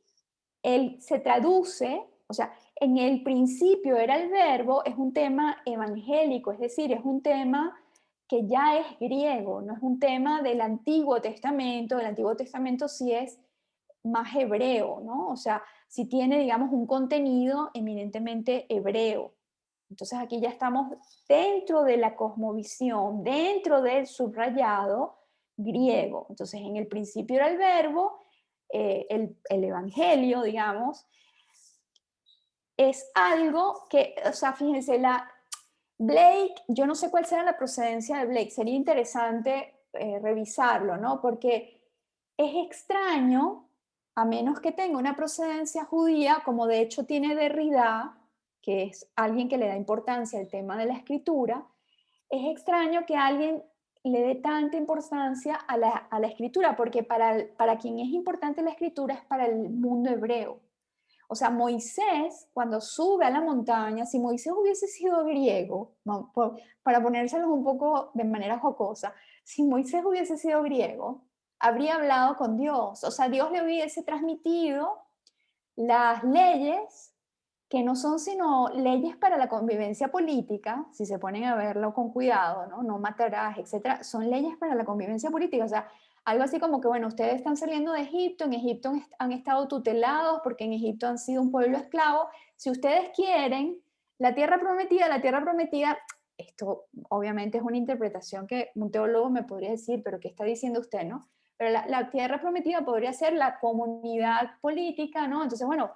él se traduce, o sea, en el principio era el verbo, es un tema evangélico, es decir, es un tema que ya es griego, no es un tema del Antiguo Testamento. El Antiguo Testamento sí es más hebreo, ¿no? O sea, sí tiene, digamos, un contenido eminentemente hebreo. Entonces aquí ya estamos dentro de la cosmovisión, dentro del subrayado griego. Entonces en el principio era el verbo, el evangelio, digamos, es algo que, o sea, fíjense, Blake, yo no sé cuál será la procedencia de Blake, sería interesante revisarlo, ¿no? Porque es extraño, a menos que tenga una procedencia judía, como de hecho tiene Derrida, que es alguien que le da importancia al tema de la escritura, es extraño que alguien le dé tanta importancia a la escritura, porque para quien es importante la escritura es para el mundo hebreo. O sea, Moisés, cuando sube a la montaña, si Moisés hubiese sido griego, no, para ponérselos un poco de manera jocosa, si Moisés hubiese sido griego, habría hablado con Dios. O sea, Dios le hubiese transmitido las leyes que no son sino leyes para la convivencia política, si se ponen a verlo con cuidado, ¿no? No matarás, etcétera, son leyes para la convivencia política. O sea, algo así como que, bueno, ustedes están saliendo de Egipto, en Egipto han estado tutelados porque en Egipto han sido un pueblo esclavo. Si ustedes quieren la tierra prometida, esto obviamente es una interpretación que un teólogo me podría decir, pero ¿qué está diciendo usted, no? Pero la tierra prometida podría ser la comunidad política, ¿no? Entonces, bueno,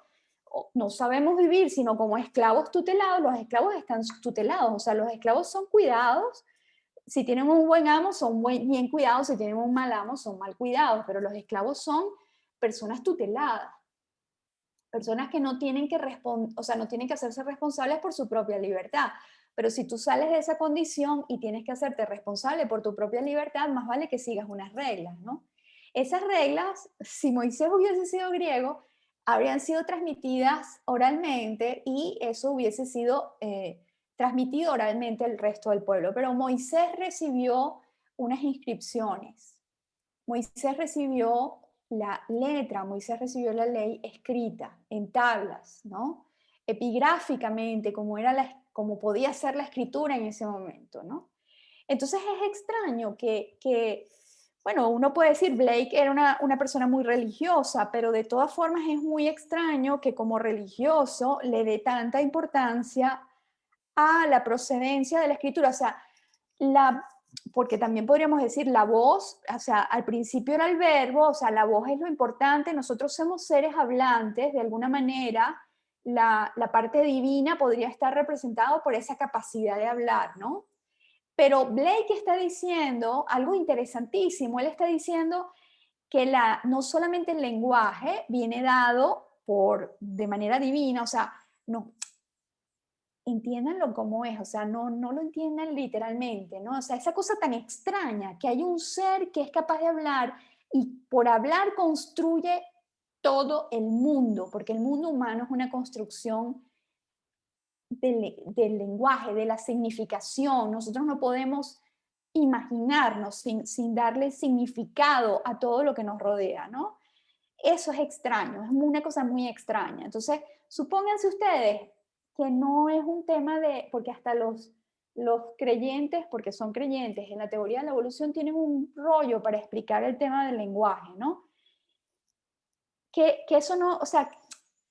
no sabemos vivir sino como esclavos tutelados. Los esclavos están tutelados, o sea, los esclavos son cuidados. Si tienen un buen amo, son bien cuidados. Si tienen un mal amo, son mal cuidados. Pero los esclavos son personas tuteladas, personas que no tienen que o sea, no tienen que hacerse responsables por su propia libertad. Pero si tú sales de esa condición y tienes que hacerte responsable por tu propia libertad, más vale que sigas unas reglas, ¿no? Esas reglas, si Moisés hubiese sido griego, habrían sido transmitidas oralmente y eso hubiese sido transmitido oralmente al resto del pueblo. Pero Moisés recibió unas inscripciones, Moisés recibió la letra, Moisés recibió la ley escrita en tablas, ¿no? Epigráficamente, como podía ser la escritura en ese momento, ¿no? Entonces es extraño bueno, uno puede decir Blake era una persona muy religiosa, pero de todas formas es muy extraño que como religioso le dé tanta importancia a la procedencia de la escritura. O sea, porque también podríamos decir la voz, o sea, al principio era el verbo, o sea, la voz es lo importante, nosotros somos seres hablantes, de alguna manera, la parte divina podría estar representada por esa capacidad de hablar, ¿no? Pero Blake está diciendo algo interesantísimo, él está diciendo que no solamente el lenguaje viene dado de manera divina, o sea, no, entiéndanlo como es, o sea, no lo entiendan literalmente, ¿no? O sea, esa cosa tan extraña, que hay un ser que es capaz de hablar y por hablar construye todo el mundo, porque el mundo humano es una construcción del lenguaje, de la significación. Nosotros no podemos imaginarnos sin darle significado a todo lo que nos rodea, ¿no? Eso es extraño, es una cosa muy extraña. Entonces, supónganse ustedes que no es un tema porque hasta los creyentes, porque son creyentes en la teoría de la evolución, tienen un rollo para explicar el tema del lenguaje, ¿no? Que eso no, o sea,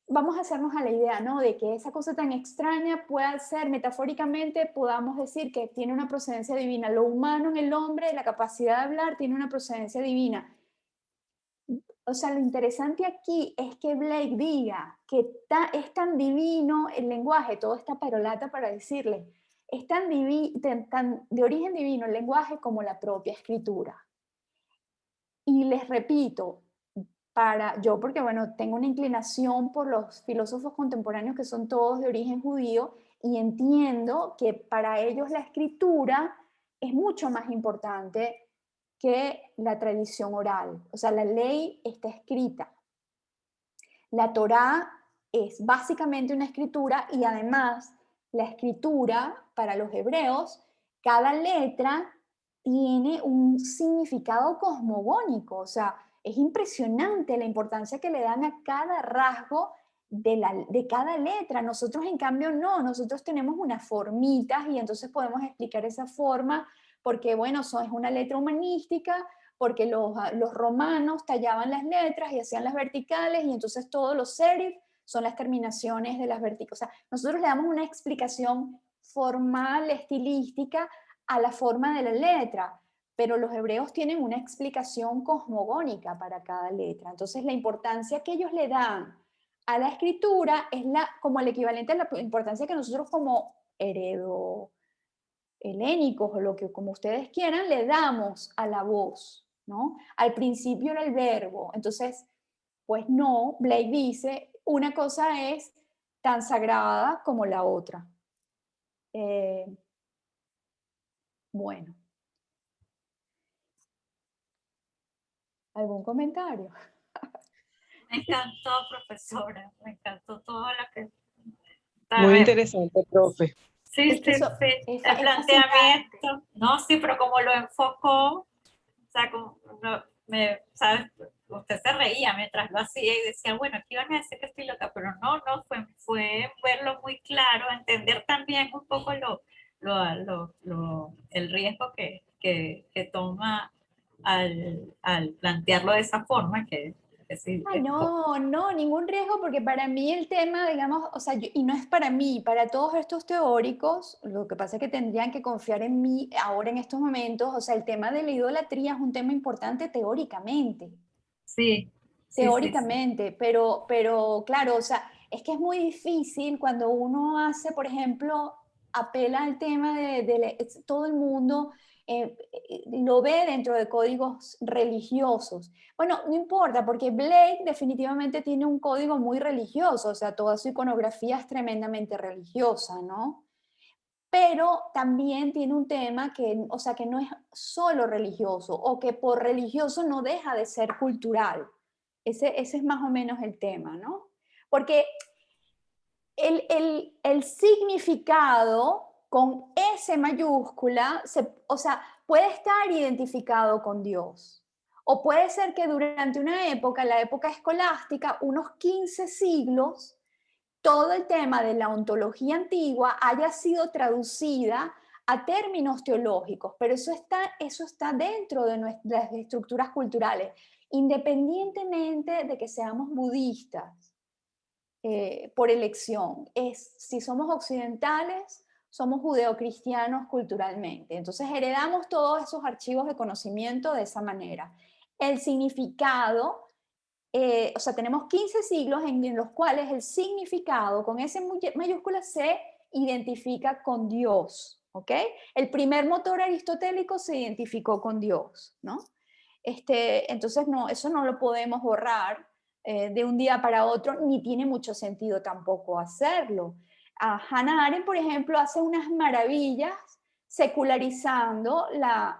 vamos a hacernos a la idea, ¿no? De que esa cosa tan extraña pueda ser, metafóricamente, podamos decir que tiene una procedencia divina. Lo humano en el hombre, la capacidad de hablar, tiene una procedencia divina. O sea, lo interesante aquí es que Blake diga que es tan divino el lenguaje, todo esta perolata para decirle, es tan de origen divino el lenguaje como la propia escritura. Y les repito, yo porque bueno, tengo una inclinación por los filósofos contemporáneos que son todos de origen judío y entiendo que para ellos la escritura es mucho más importante que la tradición oral. O sea, la ley está escrita. La Torá es básicamente una escritura y además la escritura para los hebreos, cada letra tiene un significado cosmogónico, o sea, es impresionante la importancia que le dan a cada rasgo de cada letra. Nosotros en cambio no, nosotros tenemos unas formitas y entonces podemos explicar esa forma porque bueno, es una letra humanística, porque los romanos tallaban las letras y hacían las verticales y entonces todos los serif son las terminaciones de las verticales. O sea, nosotros le damos una explicación formal, estilística a la forma de la letra, pero los hebreos tienen una explicación cosmogónica para cada letra. Entonces la importancia que ellos le dan a la escritura es como el equivalente a la importancia que nosotros como heredo helénicos o como ustedes quieran, le damos a la voz, ¿no? Al principio era el verbo, entonces, pues no, Blake dice, una cosa es tan sagrada como la otra. Eh, bueno, ¿algún comentario? Me encantó, profesora, me encantó todo lo que... Muy interesante, profe. Sí, Es que sí, eso sí. es El planteamiento, no, sí, pero como lo enfocó, o sea, ¿sabes? Usted se reía mientras lo hacía y decía, bueno, aquí van a decir que estoy loca, pero no, fue verlo muy claro, entender también un poco el riesgo que toma al plantearlo de esa forma, que sí, Ay, no, ningún riesgo, porque para mí el tema, digamos, o sea, y no es para mí, para todos estos teóricos, lo que pasa es que tendrían que confiar en mí ahora en estos momentos, o sea, el tema de la idolatría es un tema importante teóricamente, sí, sí, sí, sí. teóricamente, pero claro, o sea, es que es muy difícil cuando uno hace, por ejemplo, apela al tema todo el mundo lo ve dentro de códigos religiosos. Bueno, no importa, porque Blake definitivamente tiene un código muy religioso, o sea, toda su iconografía es tremendamente religiosa, ¿no? pero también tiene un tema que, o sea, que no es solo religioso, o que por religioso no deja de ser cultural. Ese es más o menos el tema, ¿no? Porque el significado con S mayúscula, o sea, puede estar identificado con Dios. O puede ser que durante una época, la época escolástica, unos 15 siglos, todo el tema de la ontología antigua haya sido traducida a términos teológicos, pero eso está dentro de nuestras estructuras culturales, independientemente de que seamos budistas por elección. Si somos occidentales, somos judeocristianos culturalmente. Entonces heredamos todos esos archivos de conocimiento de esa manera. El significado, o sea, tenemos 15 siglos en los cuales el significado con S mayúscula se identifica con Dios, ¿ok? El primer motor aristotélico se identificó con Dios, ¿no? Entonces, no, eso no lo podemos borrar de un día para otro, ni tiene mucho sentido tampoco hacerlo. Hannah Arendt, por ejemplo, hace unas maravillas secularizando la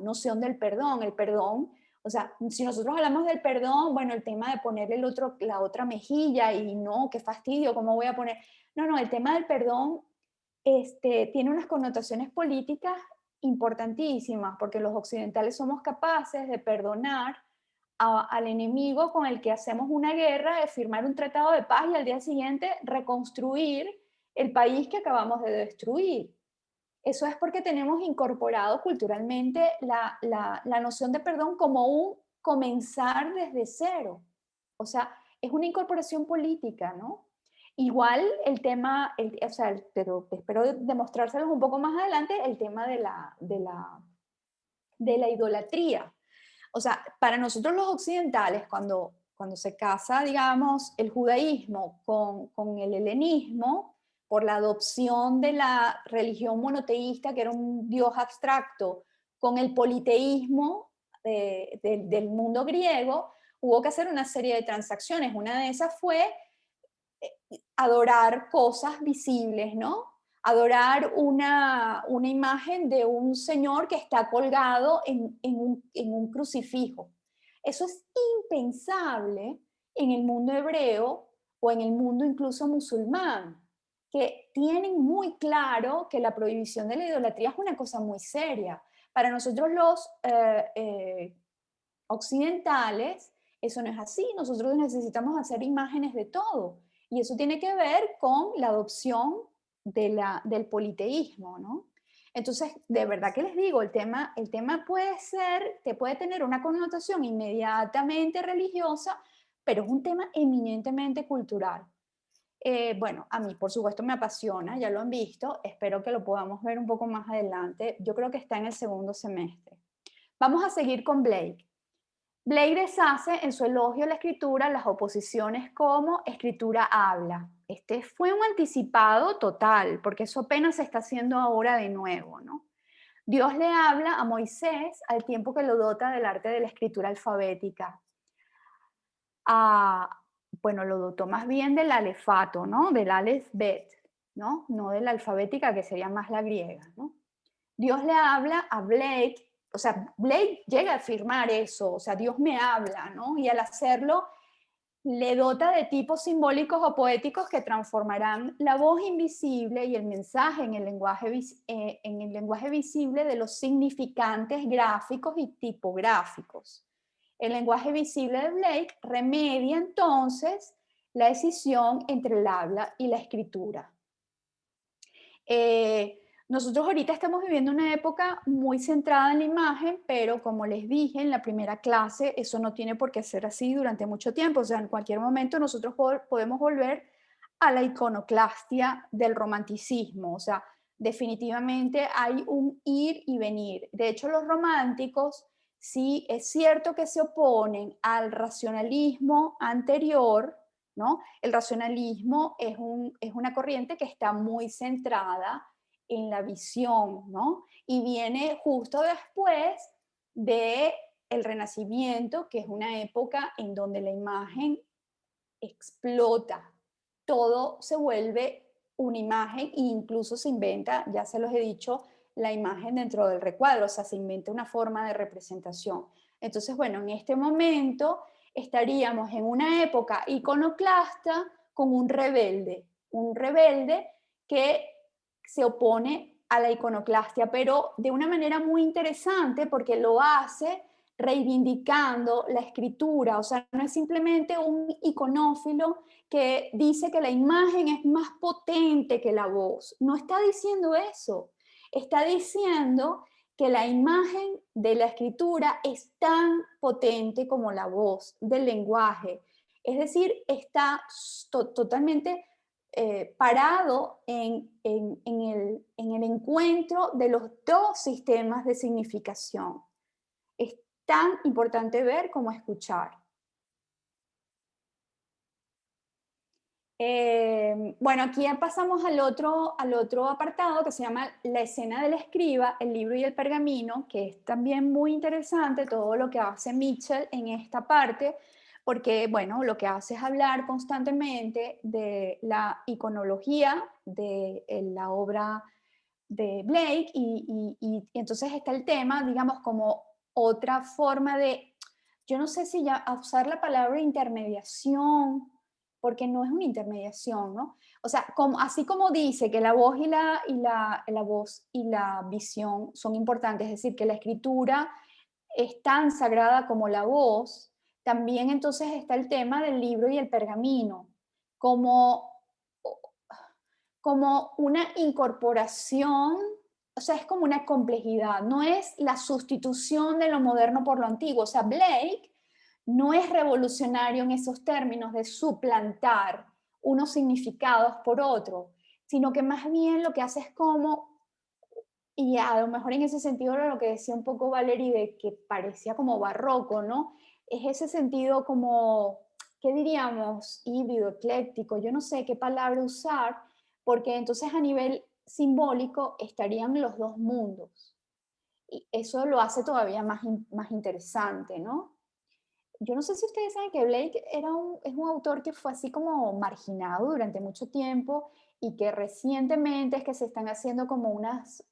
noción del perdón. El perdón, o sea, si nosotros hablamos del perdón, bueno, el tema de ponerle la otra mejilla y no, qué fastidio, ¿cómo voy a poner? No, el tema del perdón tiene unas connotaciones políticas importantísimas, porque los occidentales somos capaces de perdonar al enemigo con el que hacemos una guerra, de firmar un tratado de paz y al día siguiente reconstruir el país que acabamos de destruir. Eso es porque tenemos incorporado culturalmente la noción de perdón como un comenzar desde cero. O sea, es una incorporación política, ¿no? Igual el tema, o sea, pero espero demostrárselos un poco más adelante, el tema de la idolatría. O sea, para nosotros los occidentales, cuando se casa, digamos, el judaísmo con el helenismo, por la adopción de la religión monoteísta, que era un dios abstracto, con el politeísmo del mundo griego, hubo que hacer una serie de transacciones. Una de esas fue adorar cosas visibles, ¿no? Adorar una imagen de un señor que está colgado en un crucifijo. Eso es impensable en el mundo hebreo o en el mundo incluso musulmán, que tienen muy claro que la prohibición de la idolatría es una cosa muy seria. Para nosotros los occidentales, eso no es así. Nosotros necesitamos hacer imágenes de todo. Y eso tiene que ver con la adopción del politeísmo, ¿no? Entonces, de verdad que les digo, el tema puede tener una connotación inmediatamente religiosa, pero es un tema eminentemente cultural. Bueno, a mí, por supuesto, me apasiona, ya lo han visto, espero que lo podamos ver un poco más adelante. Yo creo que está en el segundo semestre. Vamos a seguir con Blake. Blake deshace en su elogio a la escritura las oposiciones como escritura habla. Este fue un anticipado total, porque eso apenas se está haciendo ahora de nuevo, ¿no? Dios le habla a Moisés al tiempo que lo dota del arte de la escritura alfabética. Bueno, lo dotó más bien del alefato, ¿no? Del alef-bet, ¿no? No de la alfabética, que sería más la griega, ¿no? Dios le habla a Blake, o sea, Blake llega a afirmar eso, o sea, Dios me habla, ¿no? Y al hacerlo, le dota de tipos simbólicos o poéticos que transformarán la voz invisible y el mensaje en el lenguaje visible de los significantes gráficos y tipográficos. El lenguaje visible de Blake remedia entonces la escisión entre el habla y la escritura. Nosotros ahorita estamos viviendo una época muy centrada en la imagen, pero como les dije en la primera clase, eso no tiene por qué ser así durante mucho tiempo. O sea, en cualquier momento nosotros podemos volver a la iconoclastia del romanticismo. O sea, definitivamente hay un ir y venir. De hecho, los románticos sí es cierto que se oponen al racionalismo anterior, ¿no? El racionalismo es una corriente que está muy centrada en la visión, ¿no? Y viene justo después de el Renacimiento, que es una época en donde la imagen explota, todo se vuelve una imagen e incluso se inventa, ya se los he dicho, la imagen dentro del recuadro, o sea, se inventa una forma de representación. Entonces, bueno, en este momento estaríamos en una época iconoclasta con un rebelde que se opone a la iconoclastia, pero de una manera muy interesante porque lo hace reivindicando la escritura, o sea, no es simplemente un iconófilo que dice que la imagen es más potente que la voz, no está diciendo eso, está diciendo que la imagen de la escritura es tan potente como la voz del lenguaje, es decir, está totalmente parado en el encuentro de los dos sistemas de significación. Es tan importante ver como escuchar. Bueno, aquí ya pasamos al otro apartado que se llama La escena del escriba, el libro y el pergamino, que es también muy interesante todo lo que hace Mitchell en esta parte, porque, bueno, lo que hace es hablar constantemente de la iconología de la obra de Blake y entonces está el tema, digamos, como otra forma de, yo no sé si ya usar la palabra intermediación, porque no es una intermediación, ¿no? O sea, así como dice que la voz la voz y la visión son importantes, es decir, que la escritura es tan sagrada como la voz, también entonces está el tema del libro y el pergamino, como, como una incorporación, o sea, es como una complejidad, no es la sustitución de lo moderno por lo antiguo. O sea, Blake no es revolucionario en esos términos de suplantar unos significados por otro, sino que más bien lo que hace es como, y a lo mejor en ese sentido era lo que decía un poco Valerie, de que parecía como barroco, ¿no? Es ese sentido como, ¿qué diríamos? Híbrido, ecléctico, yo no sé qué palabra usar, porque entonces a nivel simbólico estarían los dos mundos. Y eso lo hace todavía más interesante, ¿no? Yo no sé si ustedes saben que Blake es un autor que fue así como marginado durante mucho tiempo y que recientemente es que se están haciendo como unas,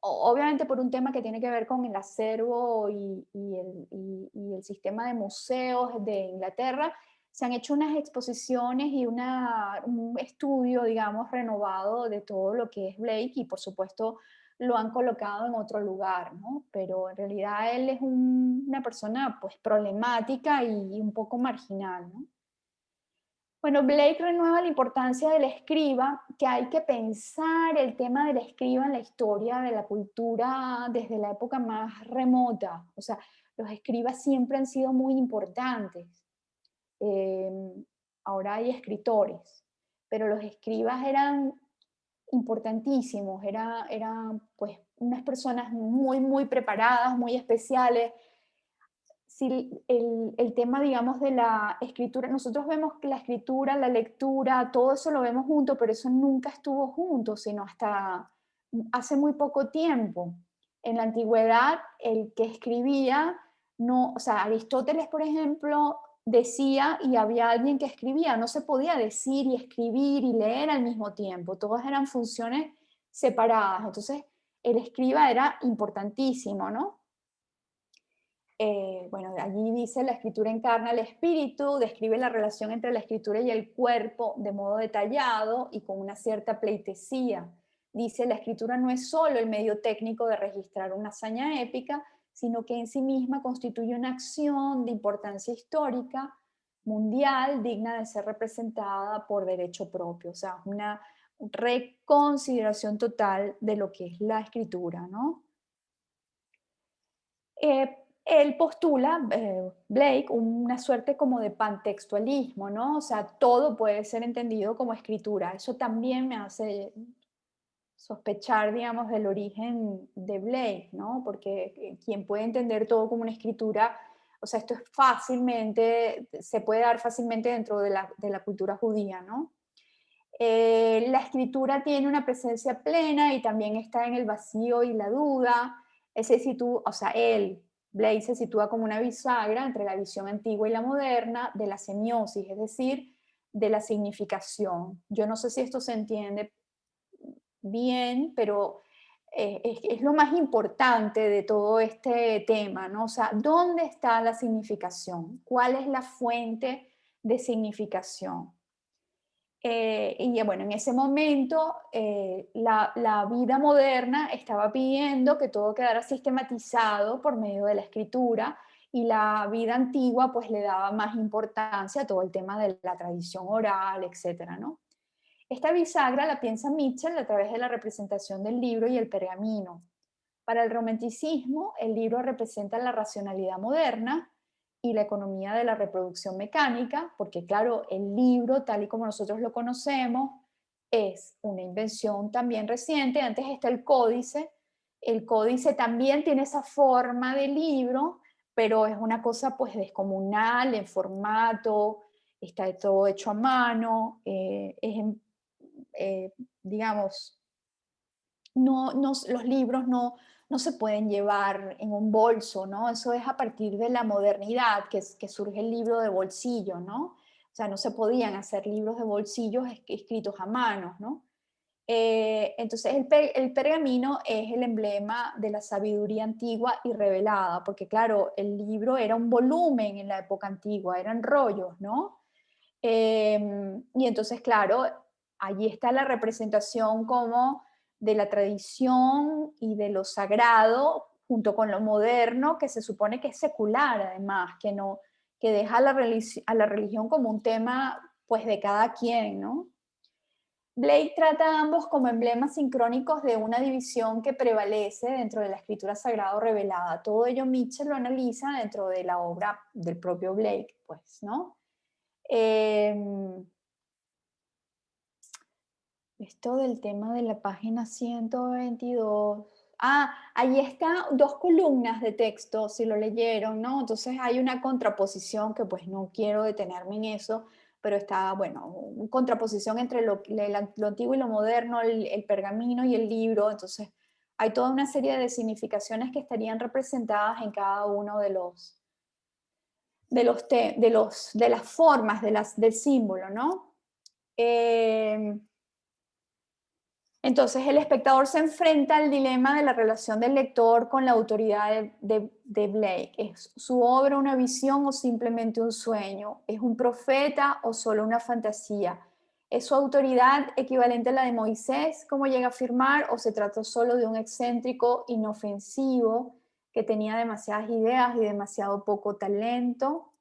obviamente por un tema que tiene que ver con el acervo y el sistema de museos de Inglaterra, se han hecho unas exposiciones y un estudio, digamos, renovado de todo lo que es Blake y por supuesto lo han colocado en otro lugar, ¿no? Pero en realidad él es una persona pues problemática y un poco marginal, ¿no? Bueno, Blake renueva la importancia del escriba, que hay que pensar el tema del escriba en la historia de la cultura desde la época más remota. O sea, los escribas siempre han sido muy importantes. Eh, Ahora hay escritores, pero los escribas eran importantísimos, eran pues unas personas muy preparadas, muy especiales. Si el tema, digamos, de la escritura, nosotros vemos que la escritura, la lectura, todo eso lo vemos junto, pero eso nunca estuvo junto, sino hasta hace muy poco tiempo. En la antigüedad, el que escribía, no, o sea, Aristóteles, por ejemplo, decía y había alguien que escribía, no se podía decir y escribir y leer al mismo tiempo, todas eran funciones separadas, entonces el escriba era importantísimo, ¿no? Bueno, allí dice, la escritura encarna el espíritu, describe la relación entre la escritura y el cuerpo de modo detallado y con una cierta pleitesía. Dice, la escritura no es solo el medio técnico de registrar una hazaña épica, sino que en sí misma constituye una acción de importancia histórica mundial digna de ser representada por derecho propio. O sea, una reconsideración total de lo que es la escritura, ¿no? Él postula, Blake, una suerte como de pantextualismo, ¿no? O sea, todo puede ser entendido como escritura. Eso también me hace sospechar, digamos, del origen de Blake, ¿no? Porque quien puede entender todo como una escritura, o sea, esto es fácilmente, se puede dar fácilmente dentro de la cultura judía, ¿no? La escritura tiene una presencia plena y también está en el vacío y la duda. O sea, Blake se sitúa como una bisagra entre la visión antigua y la moderna de la semiosis, es decir, de la significación. Yo no sé si esto se entiende bien, pero es lo más importante de todo este tema, ¿no? O sea, ¿dónde está la significación? ¿Cuál es la fuente de significación? Y bueno, en ese momento la vida moderna estaba pidiendo que todo quedara sistematizado por medio de la escritura, y la vida antigua pues le daba más importancia a todo el tema de la tradición oral, etcétera, ¿no? Esta bisagra la piensa Mitchell a través de la representación del libro y el pergamino. Para el romanticismo, el libro representa la racionalidad moderna y la economía de la reproducción mecánica, porque claro, el libro, tal y como nosotros lo conocemos, es una invención también reciente. Antes está el códice. El códice también tiene esa forma de libro, pero es una cosa pues descomunal, en formato, está todo hecho a mano, digamos, los libros no se pueden llevar en un bolso, ¿no? Eso es a partir de la modernidad que surge el libro de bolsillo, ¿no? O sea, no se podían hacer libros de bolsillos escritos a mano, ¿no? Entonces el pergamino es el emblema de la sabiduría antigua y revelada, porque claro, el libro era un volumen en la época antigua, eran rollos, ¿no? Y entonces, claro, allí está la representación como de la tradición y de lo sagrado junto con lo moderno, que se supone que es secular además, que no, que deja a la religión como un tema pues de cada quien, ¿no? Blake trata a ambos como emblemas sincrónicos de una división que prevalece dentro de la escritura sagrada o revelada. Todo ello Mitchell lo analiza dentro de la obra del propio Blake, pues, ¿no? Esto del tema de la página 122. Ahí está 2 columnas de texto, si lo leyeron, ¿no? Entonces hay una contraposición que pues no quiero detenerme en eso, pero está, bueno, una contraposición entre lo antiguo y lo moderno, el pergamino y el libro. Entonces hay toda una serie de significaciones que estarían representadas en cada uno de las formas del símbolo, ¿no? Entonces el espectador se enfrenta al dilema de la relación del lector con la autoridad de Blake. ¿Es su obra una visión o simplemente un sueño? ¿Es un profeta o solo una fantasía? ¿Es su autoridad equivalente a la de Moisés, como llega a afirmar, o se trató solo de un excéntrico inofensivo que tenía demasiadas ideas y demasiado poco talento?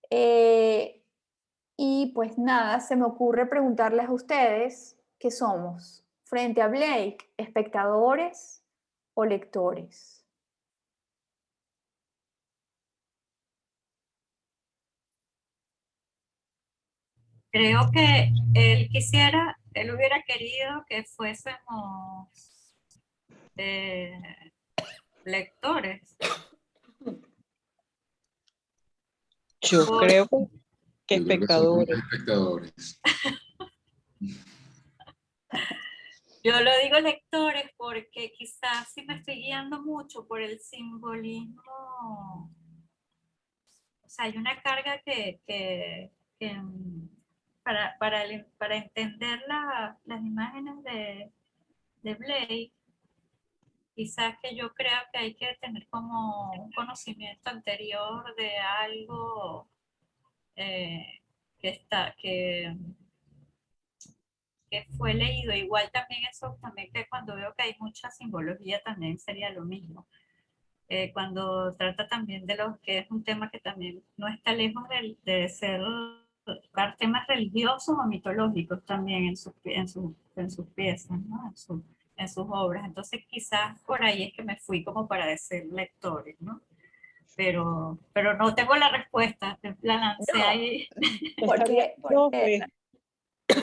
Y pues nada, se me ocurre preguntarles a ustedes, ¿qué somos? Frente a Blake, ¿espectadores o lectores? Creo que él hubiera querido que fuésemos lectores. Yo creo que Yo creo que somos espectadores. espectadores. Yo lo digo lectores porque quizás sí me estoy guiando mucho por el simbolismo. O sea, hay una carga para entender las imágenes de Blake, quizás que yo creo que hay que tener como un conocimiento anterior de algo que está, que fue leído. Igual también eso, también que cuando veo que hay mucha simbología también sería lo mismo. Cuando trata también de los que es un tema que también no está lejos de ser tocar temas religiosos o mitológicos también en sus piezas, ¿no? En sus obras. Entonces quizás por ahí es que me fui como para decir lectores, ¿no? Pero no tengo la respuesta, la lancé No, ahí. porque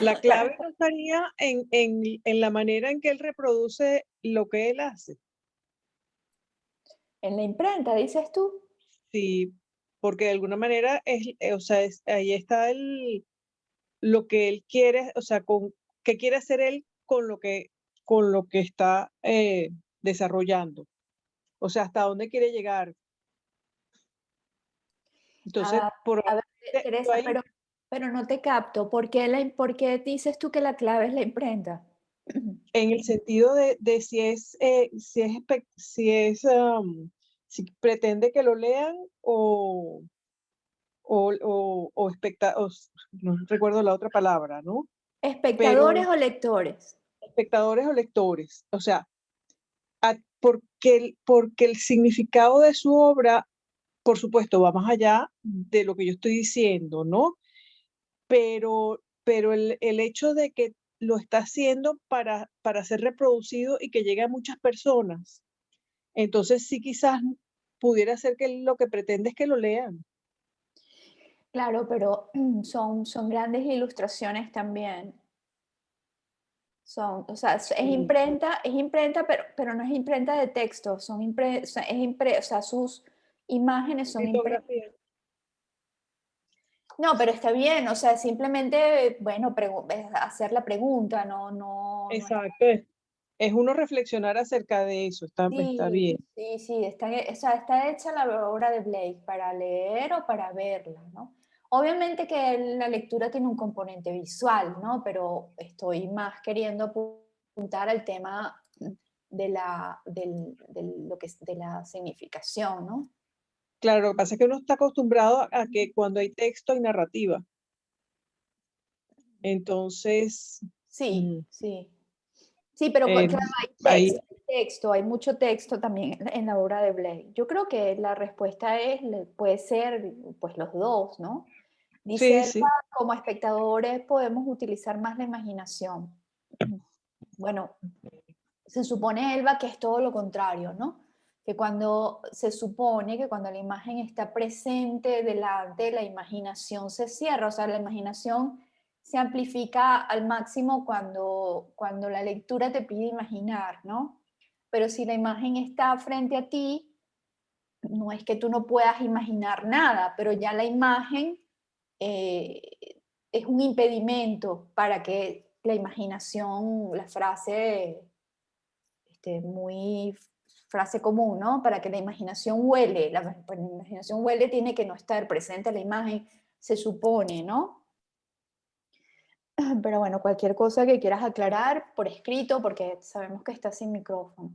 La clave no estaría en la manera en que él reproduce lo que él hace. en la imprenta, dices tú. Sí, porque de alguna manera o sea, ahí está lo que él quiere, o sea, qué quiere hacer él con lo que está desarrollando. O sea, hasta dónde quiere llegar. Entonces, A ver, yo Teresa, ahí pero Pero no te capto. ¿Por qué dices tú que la clave es la imprenta? En el sentido de si pretende que lo lean no recuerdo la otra palabra, ¿no? ¿Espectadores Pero o lectores? espectadores o lectores, o sea, porque el significado de su obra, por supuesto, va más allá de lo que yo estoy diciendo, ¿no? Pero el hecho de que lo está haciendo para ser reproducido y que llegue a muchas personas, entonces sí quizás pudiera ser que lo que pretende es que lo lean. Claro, pero son grandes ilustraciones también. O sea, Mm, es imprenta, pero no es imprenta de texto, o sea, sus imágenes son impresas. litografía. No, pero está bien, o sea, simplemente, bueno, hacer la pregunta, no es. Exacto. Es uno reflexionar acerca de eso, está Sí, bien. sí, sí, o sea, está hecha la obra de Blake para leer o para verla, ¿no? Obviamente que la lectura tiene un componente visual, ¿no? Pero estoy más queriendo apuntar al tema de la significación, ¿no? Claro, lo que pasa es que uno está acostumbrado a que cuando hay texto hay narrativa. Entonces, Sí, mm, sí. Sí, pero eh, claro, ahí, hay mucho texto también en la obra de Blake. Yo creo que la respuesta puede ser pues los dos, ¿no? Dice sí, Elba, sí, como espectadores podemos utilizar más la imaginación. Bueno, se supone, Elba, que es todo lo contrario, ¿no? Que cuando se supone que cuando la imagen está presente delante, la imaginación se cierra, o sea, la imaginación se amplifica al máximo cuando la lectura te pide imaginar, ¿no? Pero si la imagen está frente a ti, no es que tú no puedas imaginar nada, pero ya la imagen eh, es un impedimento para que la imaginación, la frase muy frase común, ¿no? Para que la imaginación huele, la imaginación huele tiene que no estar presente la imagen, se supone, ¿no? Pero bueno, cualquier cosa que quieras aclarar por escrito, porque sabemos que está sin micrófono.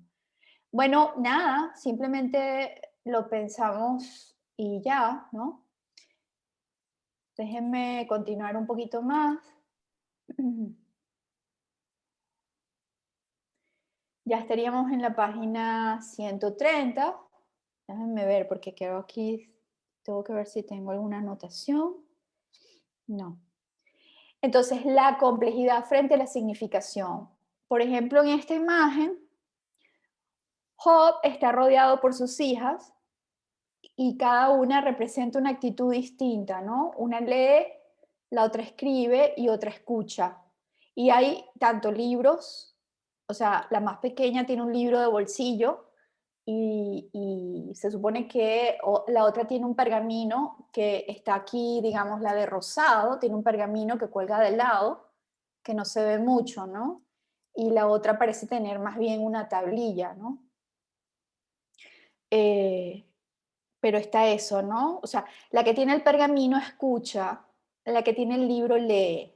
Bueno, nada, simplemente lo pensamos y ya, ¿no? Déjenme continuar un poquito más. Ya estaríamos en la página 130. Déjenme ver, porque creo aquí, tengo que ver si tengo alguna anotación. No. Entonces, la complejidad frente a la significación. Por ejemplo, en esta imagen, Job está rodeado por sus hijas y cada una representa una actitud distinta, ¿no? Una lee, la otra escribe y otra escucha. Y hay tanto libros, o sea, la más pequeña tiene un libro de bolsillo y se supone que la otra tiene un pergamino que está aquí, digamos, la de rosado, tiene un pergamino que cuelga de lado, que no se ve mucho, ¿no? Y la otra parece tener más bien una tablilla, ¿no? Eh, pero está eso, ¿no? O sea, la que tiene el pergamino escucha, la que tiene el libro lee.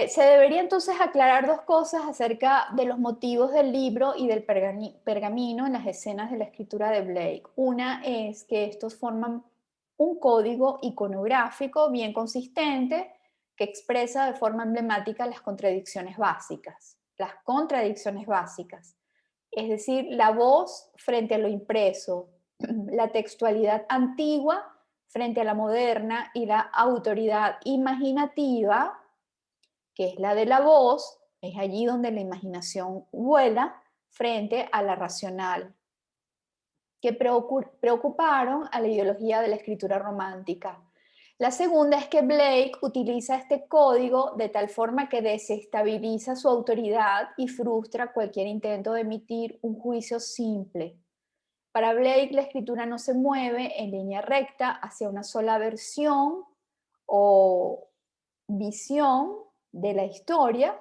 Se debería entonces aclarar dos cosas acerca de los motivos del libro y del pergamino en las escenas de la escritura de Blake. Una es que estos forman un código iconográfico bien consistente que expresa de forma emblemática las contradicciones básicas. Las contradicciones básicas. Es decir, la voz frente a lo impreso, la textualidad antigua frente a la moderna y la autoridad imaginativa, que es la de la voz, es allí donde la imaginación vuela frente a la racional, que preocuparon a la ideología de la escritura romántica. La segunda es que Blake utiliza este código de tal forma que desestabiliza su autoridad y frustra cualquier intento de emitir un juicio simple. Para Blake, la escritura no se mueve en línea recta hacia una sola versión o visión de la historia,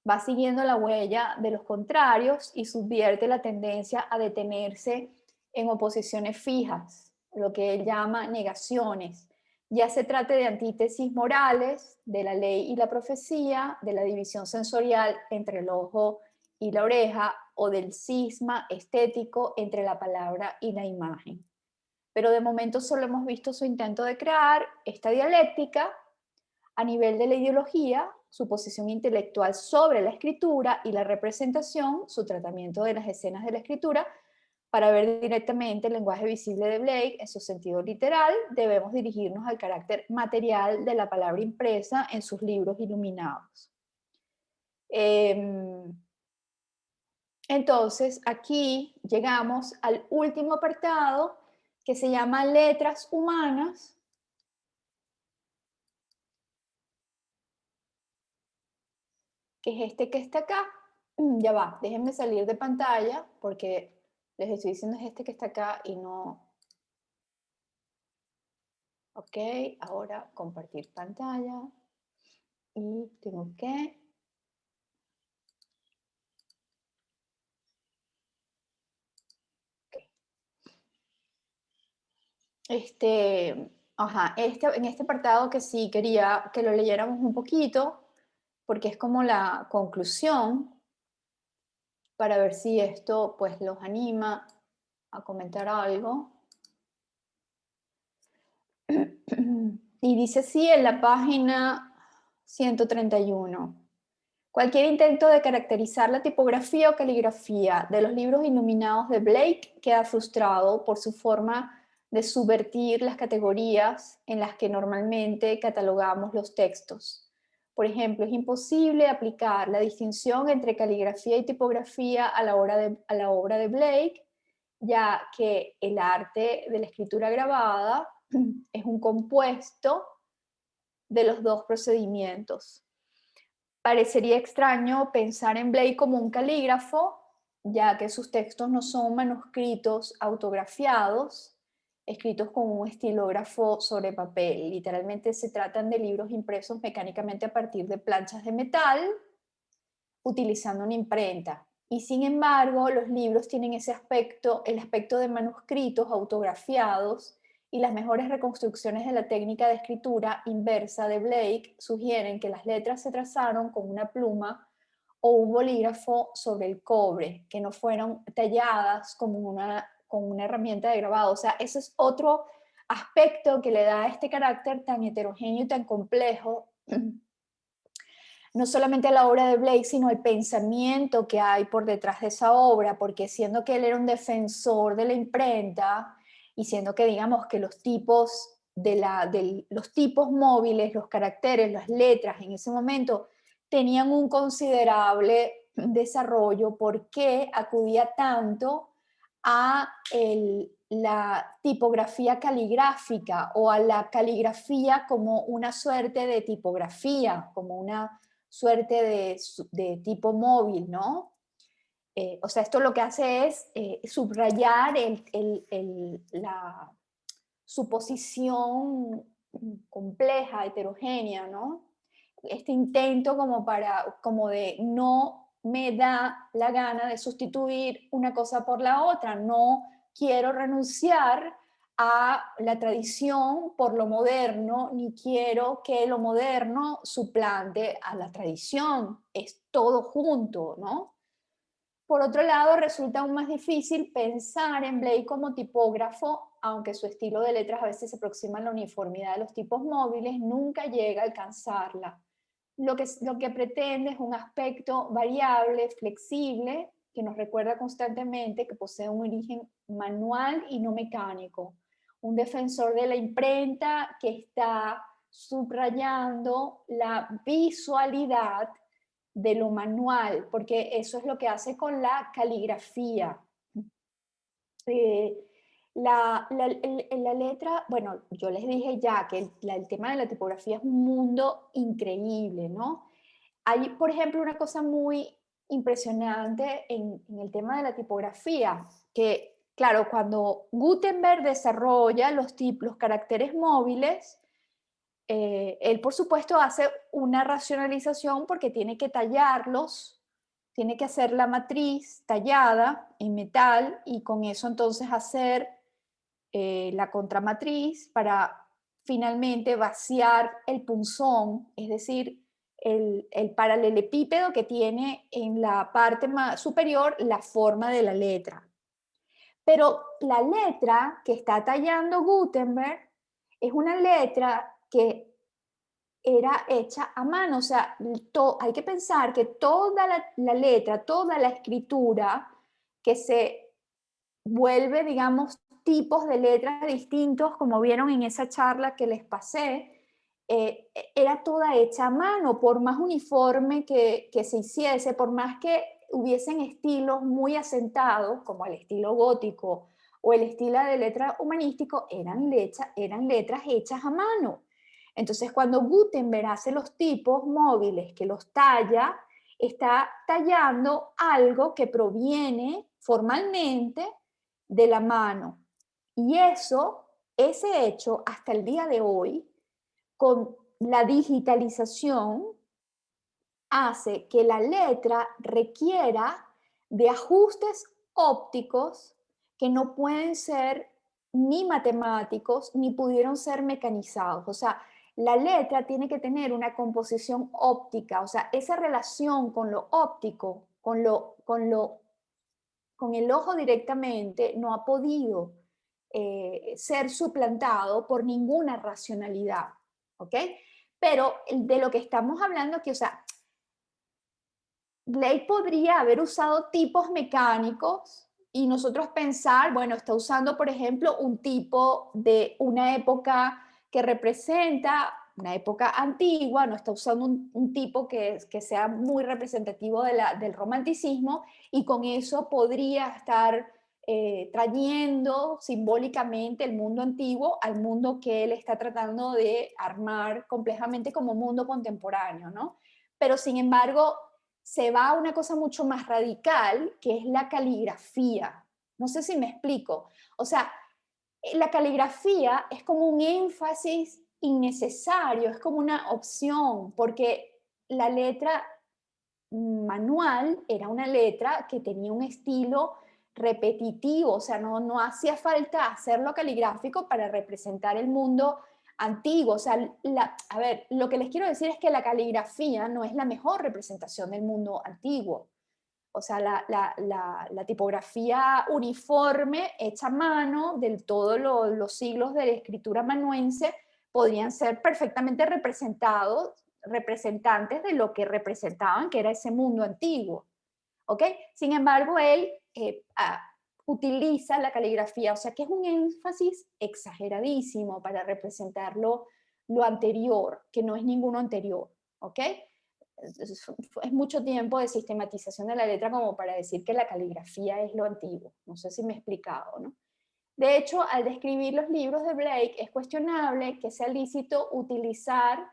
va siguiendo la huella de los contrarios y subvierte la tendencia a detenerse en oposiciones fijas, lo que él llama negaciones. Ya se trate de antítesis morales, de la ley y la profecía, de la división sensorial entre el ojo y la oreja, o del cisma estético entre la palabra y la imagen. Pero de momento solo hemos visto su intento de crear esta dialéctica a nivel de la ideología, su posición intelectual sobre la escritura y la representación, su tratamiento de las escenas de la escritura. Para ver directamente el lenguaje visible de Blake en su sentido literal, debemos dirigirnos al carácter material de la palabra impresa en sus libros iluminados. Entonces, aquí llegamos al último apartado que se llama letras humanas, que es este que está acá. Ya va, déjenme salir de pantalla porque les estoy diciendo es este que está acá y no... Ok, ahora compartir pantalla y tengo que... en este apartado que sí quería que lo leyéramos un poquito, porque es como la conclusión, para ver si esto pues los anima a comentar algo. Y dice así en la página 131. Cualquier intento de caracterizar la tipografía o caligrafía de los libros iluminados de Blake queda frustrado por su forma de subvertir las categorías en las que normalmente catalogamos los textos. Por ejemplo, es imposible aplicar la distinción entre caligrafía y tipografía a la obra de Blake, ya que el arte de la escritura grabada es un compuesto de los dos procedimientos. Parecería extraño pensar en Blake como un calígrafo, ya que sus textos no son manuscritos autografiados, escritos con un estilógrafo sobre papel. Literalmente se tratan de libros impresos mecánicamente a partir de planchas de metal, utilizando una imprenta. Y sin embargo, los libros tienen ese aspecto, el aspecto de manuscritos autografiados, y las mejores reconstrucciones de la técnica de escritura inversa de Blake sugieren que las letras se trazaron con una pluma o un bolígrafo sobre el cobre, que no fueron talladas con una herramienta de grabado. O sea, ese es otro aspecto que le da este carácter tan heterogéneo y tan complejo, no solamente a la obra de Blake, sino al pensamiento que hay por detrás de esa obra, porque siendo que él era un defensor de la imprenta, y siendo que digamos que los tipos los tipos móviles, los caracteres, las letras en ese momento tenían un considerable desarrollo, ¿por qué acudía tanto a la tipografía caligráfica o a la caligrafía como una suerte de tipografía, como una suerte de tipo móvil, ¿no? O sea, esto lo que hace es subrayar su posición compleja, heterogénea, ¿no? Este intento como de no me da la gana de sustituir una cosa por la otra, no quiero renunciar a la tradición por lo moderno, ni quiero que lo moderno suplante a la tradición, es todo junto, ¿no? Por otro lado, resulta aún más difícil pensar en Blake como tipógrafo, aunque su estilo de letras a veces se aproxima a la uniformidad de los tipos móviles, nunca llega a alcanzarla. Lo que pretende es un aspecto variable, flexible, que nos recuerda constantemente que posee un origen manual y no mecánico. Un defensor de la imprenta que está subrayando la visualidad de lo manual, porque eso es lo que hace con la caligrafía. La letra, bueno, yo les dije ya que el tema de la tipografía es un mundo increíble, ¿no? Hay, por ejemplo, una cosa muy impresionante en el tema de la tipografía, que, claro, cuando Gutenberg desarrolla los caracteres móviles, él, por supuesto, hace una racionalización porque tiene que tallarlos tiene que hacer la matriz tallada en metal y con eso entonces hacer la contramatriz para finalmente vaciar el punzón, es decir, el paralelepípedo que tiene en la parte superior la forma de la letra. Pero la letra que está tallando Gutenberg es una letra que era hecha a mano, o sea, hay que pensar que toda la letra, toda la escritura que se vuelve, digamos, tipos de letras distintos, como vieron en esa charla que les pasé, era toda hecha a mano, por más uniforme que se hiciese, por más que hubiesen estilos muy asentados, como el estilo gótico o el estilo de letra humanístico, eran letras hechas a mano. Entonces, cuando Gutenberg hace los tipos móviles, que los talla, está tallando algo que proviene formalmente de la mano. Y ese hecho, hasta el día de hoy, con la digitalización, hace que la letra requiera de ajustes ópticos que no pueden ser ni matemáticos ni pudieron ser mecanizados. O sea, la letra tiene que tener una composición óptica, o sea, esa relación con lo óptico, con el ojo directamente, no ha podido ser suplantado por ninguna racionalidad, ¿ok? Pero de lo que estamos hablando aquí, o sea, Blake podría haber usado tipos mecánicos y nosotros pensar, bueno, está usando, por ejemplo, un tipo de una época que representa una época antigua, no está usando un tipo que sea muy representativo del romanticismo y con eso podría estar trayendo simbólicamente el mundo antiguo al mundo que él está tratando de armar complejamente como mundo contemporáneo, ¿no? Pero sin embargo, se va a una cosa mucho más radical, que es la caligrafía. No sé si me explico. O sea, la caligrafía es como un énfasis innecesario, es como una opción, porque la letra manual era una letra que tenía un estilo repetitivo, o sea, no hacía falta hacerlo caligráfico para representar el mundo antiguo. O sea, a ver, lo que les quiero decir es que la caligrafía no es la mejor representación del mundo antiguo. O sea, la tipografía uniforme, hecha a mano, de todos los siglos de la escritura amanuense, podrían ser perfectamente representantes de lo que representaban, que era ese mundo antiguo. ¿Ok? Sin embargo, él utiliza la caligrafía, o sea, que es un énfasis exageradísimo para representar lo anterior, que no es ninguno anterior. ¿Ok? Es mucho tiempo de sistematización de la letra como para decir que la caligrafía es lo antiguo. No sé si me he explicado, ¿no? De hecho, al describir los libros de Blake, es cuestionable que sea lícito utilizar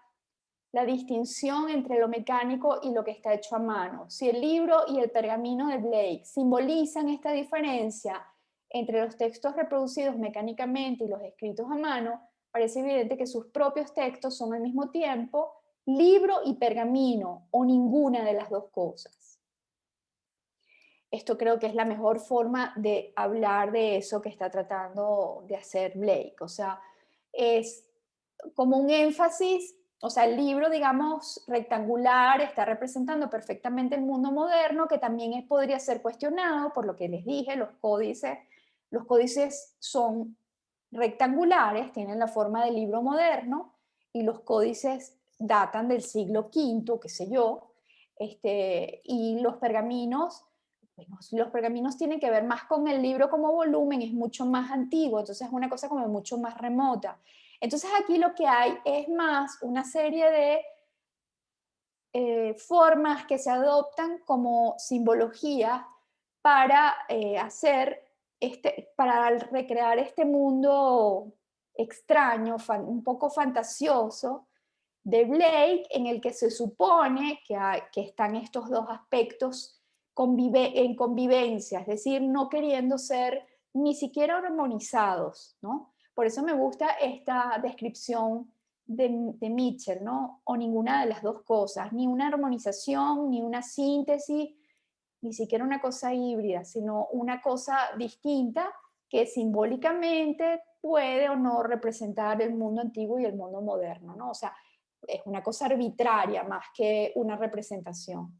la distinción entre lo mecánico y lo que está hecho a mano. Si el libro y el pergamino de Blake simbolizan esta diferencia entre los textos reproducidos mecánicamente y los escritos a mano, parece evidente que sus propios textos son al mismo tiempo libro y pergamino, o ninguna de las dos cosas. Esto creo que es la mejor forma de hablar de eso que está tratando de hacer Blake. O sea, es como un énfasis, o sea, el libro, digamos, rectangular está representando perfectamente el mundo moderno, que también podría ser cuestionado por lo que les dije, los códices son rectangulares, tienen la forma del libro moderno, y los códices datan del siglo V, qué sé yo, y los pergaminos tienen que ver más con el libro como volumen, es mucho más antiguo, entonces es una cosa como mucho más remota. Entonces aquí lo que hay es más una serie de formas que se adoptan como simbología para para recrear este mundo extraño, un poco fantasioso de Blake, en el que se supone que están estos dos aspectos en convivencia, es decir, no queriendo ser ni siquiera armonizados, ¿no? Por eso me gusta esta descripción de Mitchell, ¿no? O ninguna de las dos cosas, ni una armonización, ni una síntesis, ni siquiera una cosa híbrida, sino una cosa distinta que simbólicamente puede o no representar el mundo antiguo y el mundo moderno, ¿no? O sea, es una cosa arbitraria más que una representación.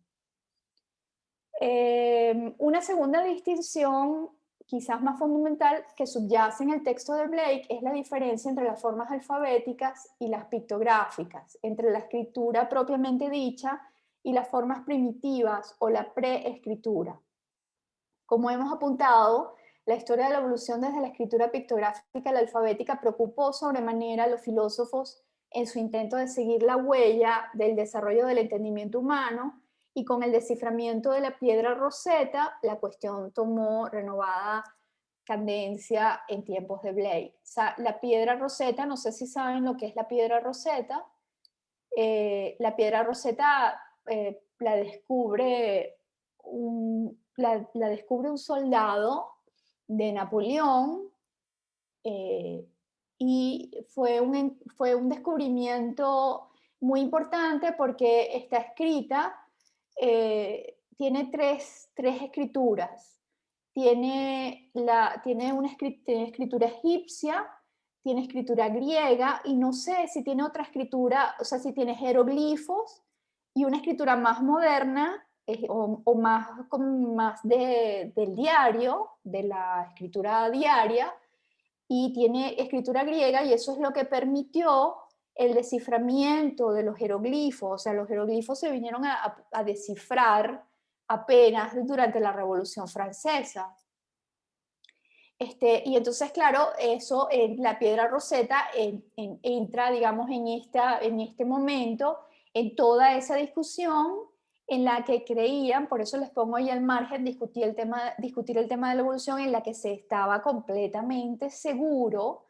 Una segunda distinción, quizás más fundamental, que subyace en el texto de Blake es la diferencia entre las formas alfabéticas y las pictográficas, entre la escritura propiamente dicha y las formas primitivas o la preescritura. Como hemos apuntado, la historia de la evolución desde la escritura pictográfica a la alfabética preocupó sobremanera a los filósofos en su intento de seguir la huella del desarrollo del entendimiento humano, y con el desciframiento de la piedra Rosetta, la cuestión tomó renovada candencia en tiempos de Blake. O sea, la piedra Rosetta, no sé si saben lo que es la piedra Rosetta. La piedra Rosetta la descubre la descubre un soldado de Napoleón, y fue un descubrimiento muy importante porque está escrita, tiene tres escrituras. Tiene escritura egipcia, tiene escritura griega, y no sé si tiene otra escritura, o sea, si tiene jeroglifos, y una escritura más moderna, o más del diario, de la escritura diaria, y tiene escritura griega, y eso es lo que permitió el desciframiento de los jeroglifos. O sea, los jeroglifos se vinieron a descifrar apenas durante la Revolución Francesa. Y entonces, claro, eso, la piedra Rosetta entra, digamos, en este momento, en toda esa discusión en la que creían, por eso les pongo ahí al margen, discutir el tema de la evolución, en la que se estaba completamente seguro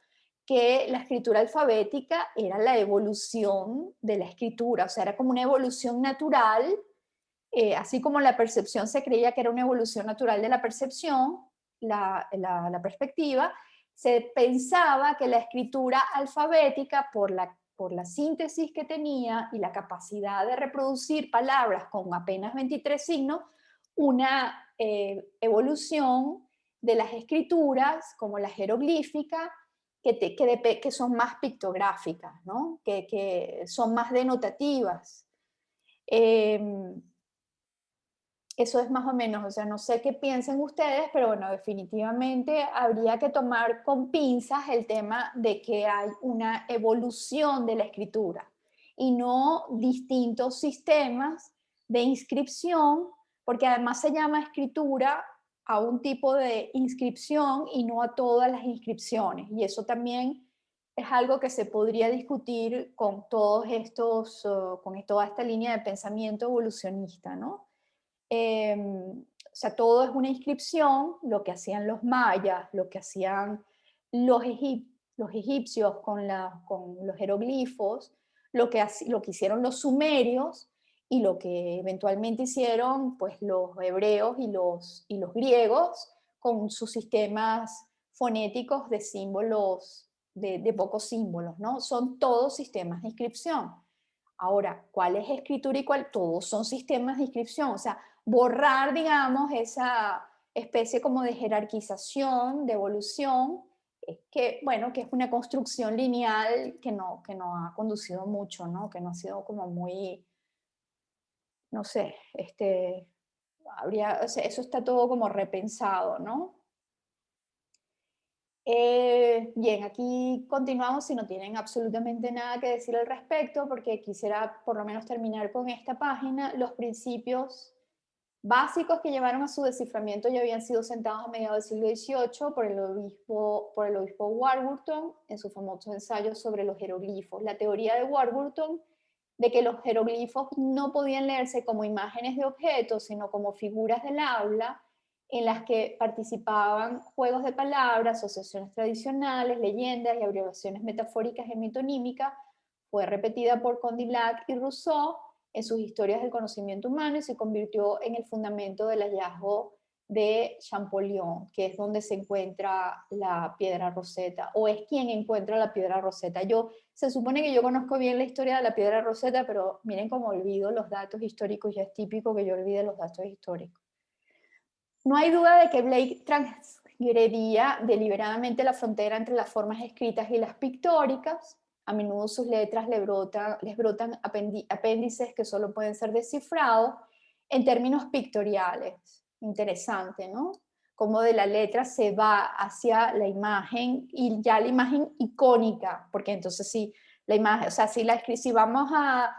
que la escritura alfabética era la evolución de la escritura, o sea, era como una evolución natural, así como la percepción se creía que era una evolución natural de la percepción, la perspectiva, se pensaba que la escritura alfabética, por la síntesis que tenía y la capacidad de reproducir palabras con apenas 23 signos, una evolución de las escrituras, como la jeroglífica, que son más pictográficas, ¿no? que son más denotativas. Eso es más o menos, o sea, no sé qué piensen ustedes, pero bueno, definitivamente habría que tomar con pinzas el tema de que hay una evolución de la escritura y no distintos sistemas de inscripción, porque además se llama escritura a un tipo de inscripción y no a todas las inscripciones, y eso también es algo que se podría discutir con todos estos, con toda esta línea de pensamiento evolucionista, ¿no? O sea, todo es una inscripción, lo que hacían los mayas, lo que hacían los egipcios con los jeroglifos, lo que hicieron los sumerios, y lo que eventualmente hicieron pues, los hebreos y los griegos con sus sistemas fonéticos de símbolos, de pocos símbolos, ¿no? Son todos sistemas de inscripción. Ahora, ¿cuál es escritura y cuál? Todos son sistemas de inscripción. O sea, borrar, digamos, esa especie como de jerarquización, de evolución, que, bueno, que es una construcción lineal que no ha conducido mucho, ¿no? Que no ha sido como muy, no sé, o sea, eso está todo como repensado, ¿no? Bien, aquí continuamos si no tienen absolutamente nada que decir al respecto, porque quisiera por lo menos terminar con esta página. Los principios básicos que llevaron a su desciframiento ya habían sido sentados a mediados del siglo XVIII por el obispo Warburton en su famoso ensayo sobre los jeroglifos. La teoría de Warburton de que los jeroglifos no podían leerse como imágenes de objetos, sino como figuras del habla, en las que participaban juegos de palabras, asociaciones tradicionales, leyendas y abreviaciones metafóricas y metonímicas, fue repetida por Condillac y Rousseau en sus historias del conocimiento humano, y se convirtió en el fundamento del hallazgo de Champollion, que es donde se encuentra la piedra Rosetta, o es quien encuentra la piedra Rosetta. Se supone que yo conozco bien la historia de la piedra Rosetta, pero miren cómo olvido los datos históricos, ya es típico que yo olvide los datos históricos. No hay duda de que Blake transgredía deliberadamente la frontera entre las formas escritas y las pictóricas. A menudo sus letras les brotan apéndices que solo pueden ser descifrados en términos pictoriales. Interesante, ¿no? Como de la letra se va hacia la imagen, y ya la imagen icónica, porque entonces sí, la imagen, o sea, si vamos a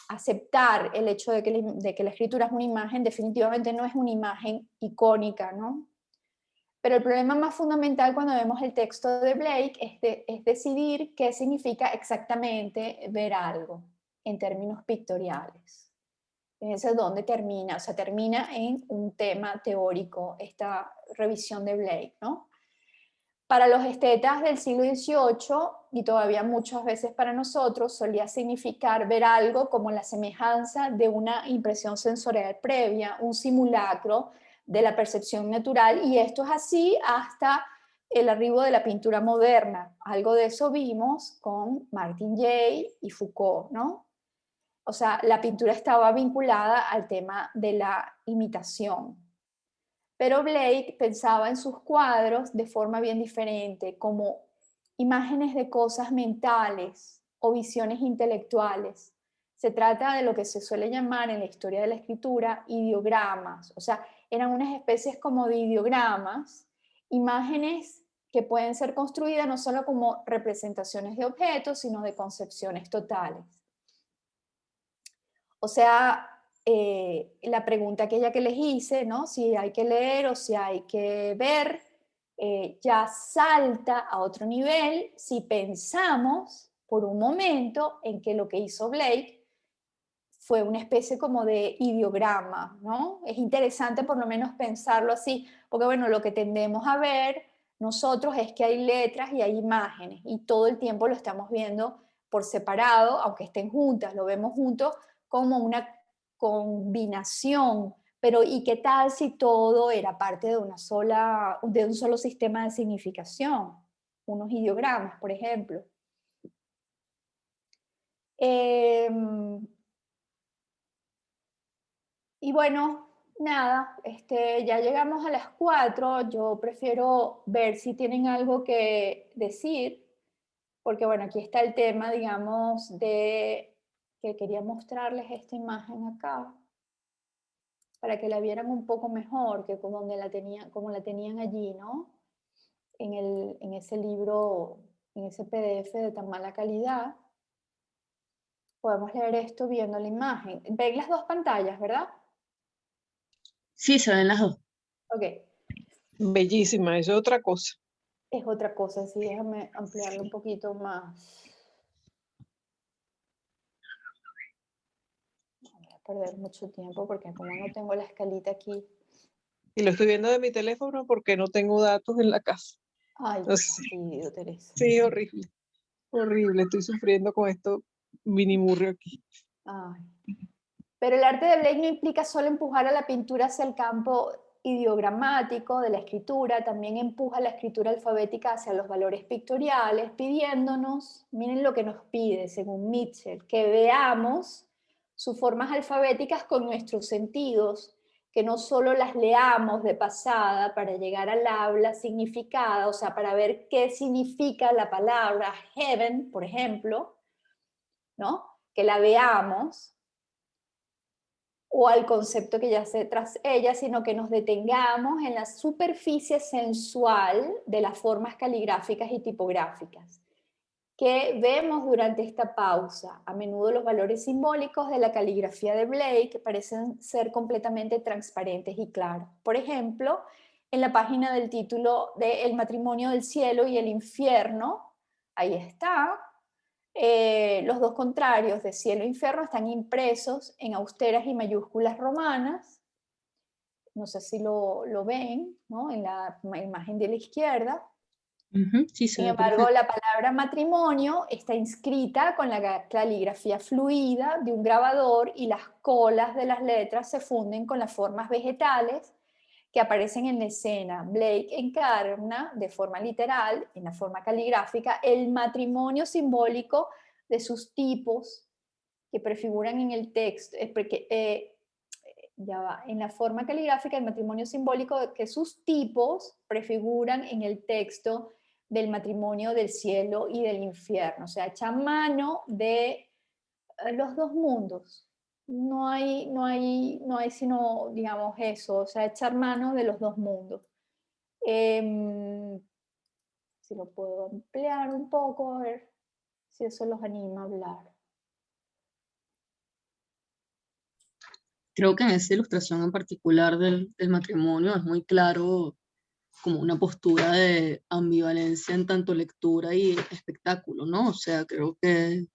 aceptar el hecho de que la escritura es una imagen, definitivamente no es una imagen icónica, ¿no? Pero el problema más fundamental cuando vemos el texto de Blake es decidir qué significa exactamente ver algo en términos pictoriales. Ese es donde termina, o sea, termina en un tema teórico esta revisión de Blake, ¿no? Para los estetas del siglo XVIII, y todavía muchas veces para nosotros, solía significar ver algo como la semejanza de una impresión sensorial previa, un simulacro de la percepción natural, y esto es así hasta el arribo de la pintura moderna. Algo de eso vimos con Martin Jay y Foucault, ¿no? O sea, la pintura estaba vinculada al tema de la imitación. Pero Blake pensaba en sus cuadros de forma bien diferente, como imágenes de cosas mentales o visiones intelectuales. Se trata de lo que se suele llamar en la historia de la escritura ideogramas, o sea, eran unas especies como de ideogramas, imágenes que pueden ser construidas no solo como representaciones de objetos, sino de concepciones totales. O sea, la pregunta aquella que les hice, ¿no? Si hay que leer o si hay que ver, ya salta a otro nivel si pensamos por un momento en que lo que hizo Blake fue una especie como de ideograma, ¿no? Es interesante por lo menos pensarlo así, porque bueno, lo que tendemos a ver nosotros es que hay letras y hay imágenes, y todo el tiempo lo estamos viendo por separado, aunque estén juntas, lo vemos juntos como una combinación. Pero ¿y qué tal si todo era parte de un solo sistema de significación? Unos ideogramas, por ejemplo. Y bueno, nada, ya llegamos a las 4. Yo prefiero ver si tienen algo que decir, porque bueno, aquí está el tema, digamos, de que quería mostrarles esta imagen acá, para que la vieran un poco mejor que como la tenían allí, ¿no? En ese libro, en ese PDF de tan mala calidad. Podemos leer esto viendo la imagen. Ven las dos pantallas, ¿verdad? Sí, se ven las dos. Ok. Bellísima, eso es otra cosa. Es otra cosa, sí, déjame ampliarlo un poquito más. No voy a perder mucho tiempo porque como no tengo la escalita aquí. Y lo estoy viendo de mi teléfono porque no tengo datos en la casa. Ay, qué Entonces, fastidio, Teresa. sí, horrible. Horrible, estoy sufriendo con esto minimurrio aquí. Ay. Pero el arte de Blake no implica solo empujar a la pintura hacia el campo ideogramático de la escritura, también empuja la escritura alfabética hacia los valores pictoriales, pidiéndonos, miren lo que nos pide, según Mitchell, que veamos sus formas alfabéticas con nuestros sentidos, que no solo las leamos de pasada para llegar al habla significada, o sea, para ver qué significa la palabra heaven, por ejemplo, ¿no? Que la veamos, o al concepto que yace tras ella, sino que nos detengamos en la superficie sensual de las formas caligráficas y tipográficas que vemos durante esta pausa. A menudo los valores simbólicos de la caligrafía de Blake parecen ser completamente transparentes y claros. Por ejemplo, en la página del título de El matrimonio del cielo y el infierno, ahí está, los dos contrarios de cielo e infierno están impresos en austeras y mayúsculas romanas. No sé si lo ven, ¿no? En la imagen de la izquierda. Sí, se Sin ve embargo, perfecto. la palabra matrimonio está inscrita con la caligrafía fluida de un grabador, y las colas de las letras se funden con las formas vegetales que aparecen en la escena. Blake encarna de forma literal, en la forma caligráfica, el matrimonio simbólico de sus tipos que prefiguran en el texto, ya va, en la forma caligráfica del matrimonio simbólico que sus tipos prefiguran en el texto del matrimonio del cielo y del infierno, o sea, echa mano de los dos mundos. No hay sino, digamos, eso, o sea, echar mano de los dos mundos. Si lo puedo ampliar un poco, a ver si eso los anima a hablar. Creo que en esa ilustración en particular del matrimonio es muy claro como una postura de ambivalencia en tanto lectura y espectáculo, ¿no? O sea, creo que,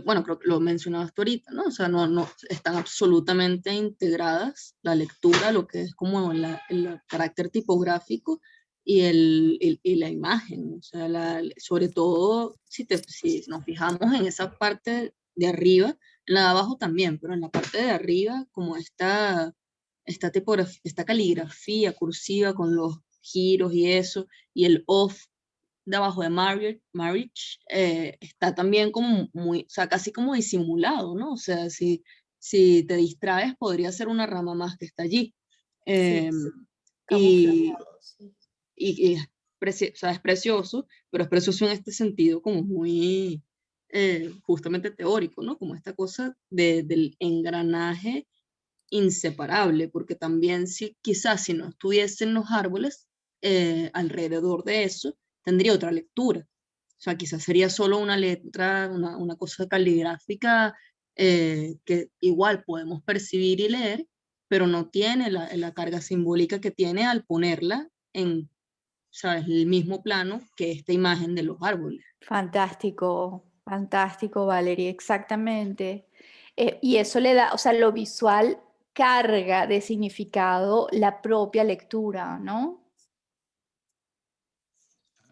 bueno, creo que lo mencionabas tú ahorita, ¿no? O sea, no están absolutamente integradas la lectura, lo que es como el carácter tipográfico y la imagen, o sea, sobre todo si nos fijamos en esa parte de arriba, en la de abajo también, pero en la parte de arriba, como esta tipografía, esta caligrafía cursiva con los giros y eso, y el off de abajo de marriage está también como muy, o sea, casi como disimulado, ¿no? O sea, si te distraes, podría ser una rama más que está allí. Sí, Y, camuflajeado, sí. y o sea, es precioso, pero es precioso en este sentido como muy justamente teórico, ¿no? Como esta cosa del engranaje inseparable, porque también si quizás si no estuviesen los árboles alrededor de eso, tendría otra lectura. O sea, quizás sería solo una letra, una cosa caligráfica que igual podemos percibir y leer, pero no tiene la carga simbólica que tiene al ponerla en, ¿sabes?, el mismo plano que esta imagen de los árboles. Fantástico, fantástico, Valerie, exactamente. Y eso le da, o sea, lo visual carga de significado la propia lectura, ¿no?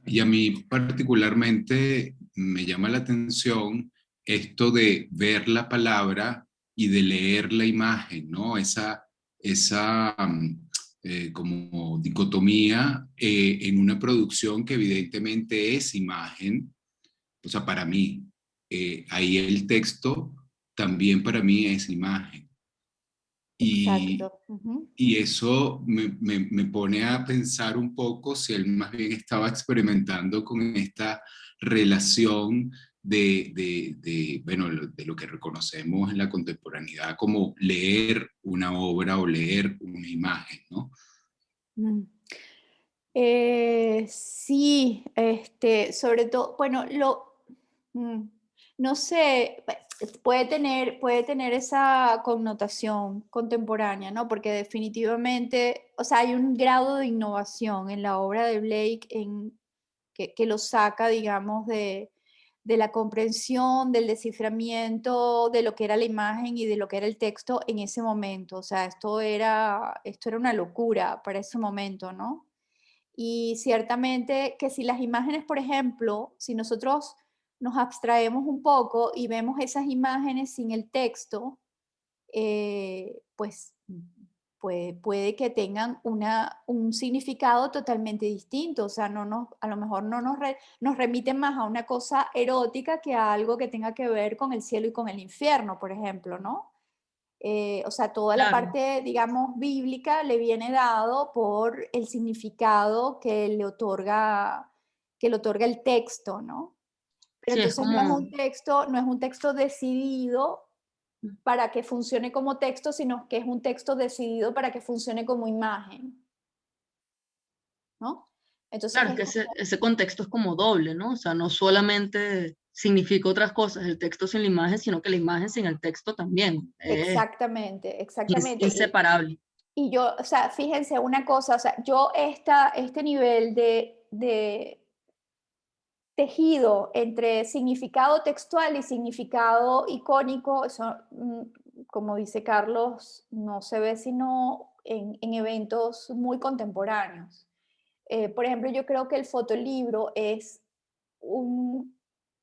Y a mí particularmente me llama la atención esto de ver la palabra y de leer la imagen, ¿no? Esa como dicotomía en una producción que evidentemente es imagen, o sea, para mí, ahí el texto también para mí es imagen. Y, Exacto. Ujú. y eso me pone a pensar un poco si él más bien estaba experimentando con esta relación bueno, de lo que reconocemos en la contemporaneidad como leer una obra o leer una imagen, ¿no? Mm. Sí, sobre todo, bueno, mm, no sé, puede tener esa connotación contemporánea, ¿no? Porque definitivamente, o sea, hay un grado de innovación en la obra de Blake que lo saca, digamos, de la comprensión, del desciframiento de lo que era la imagen y de lo que era el texto en ese momento. O sea, esto era una locura para ese momento, ¿no? Y ciertamente que si las imágenes, por ejemplo, si nosotros nos abstraemos un poco y vemos esas imágenes sin el texto, pues puede que tengan un significado totalmente distinto. O sea, a lo mejor no nos remiten más a una cosa erótica que a algo que tenga que ver con el cielo y con el infierno, por ejemplo, ¿no? O sea, toda la Claro, parte, digamos, bíblica le viene dado por el significado que le otorga el texto, ¿no? Pero sí, es entonces no es como, un texto, no es un texto decidido para que funcione como texto, sino que es un texto decidido para que funcione como imagen, ¿no? Entonces claro, es es que como, ese contexto es como doble, ¿no? O sea, no solamente significa otras cosas el texto sin la imagen, sino que la imagen sin el texto también. exactamente, exactamente. Inseparable. Y yo, o sea, fíjense una cosa, o sea, yo este nivel de tejido entre significado textual y significado icónico, eso, como dice Carlos, no se ve sino en eventos muy contemporáneos. Por ejemplo, yo creo que el fotolibro es un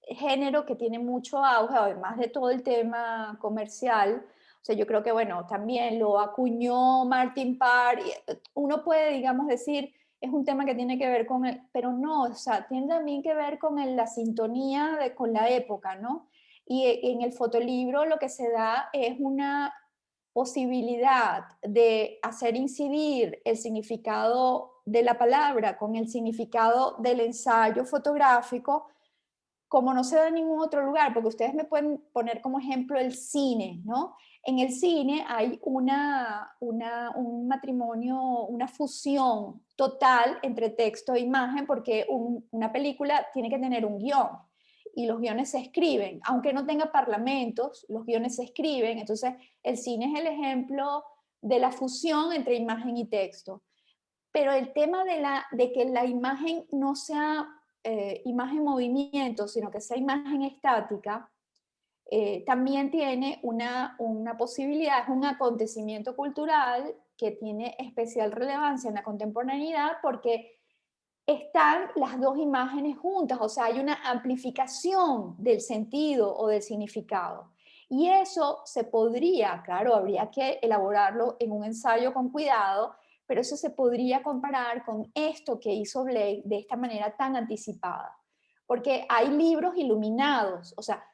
género que tiene mucho auge, además de todo el tema comercial. O sea, yo creo que, bueno, también lo acuñó Martin Parr. Uno puede, digamos, decir, es un tema que tiene que ver con el, pero no, o sea, tiene también que ver con la sintonía con la época, ¿no? Y en el fotolibro lo que se da es posibilidad de hacer incidir el significado de la palabra con el significado del ensayo fotográfico, como no se da en ningún otro lugar, porque ustedes me pueden poner como ejemplo el cine, ¿no? En el cine hay un matrimonio, una fusión total entre texto e imagen, porque una película tiene que tener un guión, y los guiones se escriben, aunque no tenga parlamentos, los guiones se escriben. Entonces el cine es el ejemplo de la fusión entre imagen y texto. Pero el tema de que la imagen no sea imagen movimiento, sino que sea imagen estática, también tiene una posibilidad, es un acontecimiento cultural que tiene especial relevancia en la contemporaneidad, porque están las dos imágenes juntas, o sea, hay una amplificación del sentido o del significado. Y eso se podría, claro, habría que elaborarlo en un ensayo con cuidado, pero eso se podría comparar con esto que hizo Blake de esta manera tan anticipada. Porque hay libros iluminados, o sea,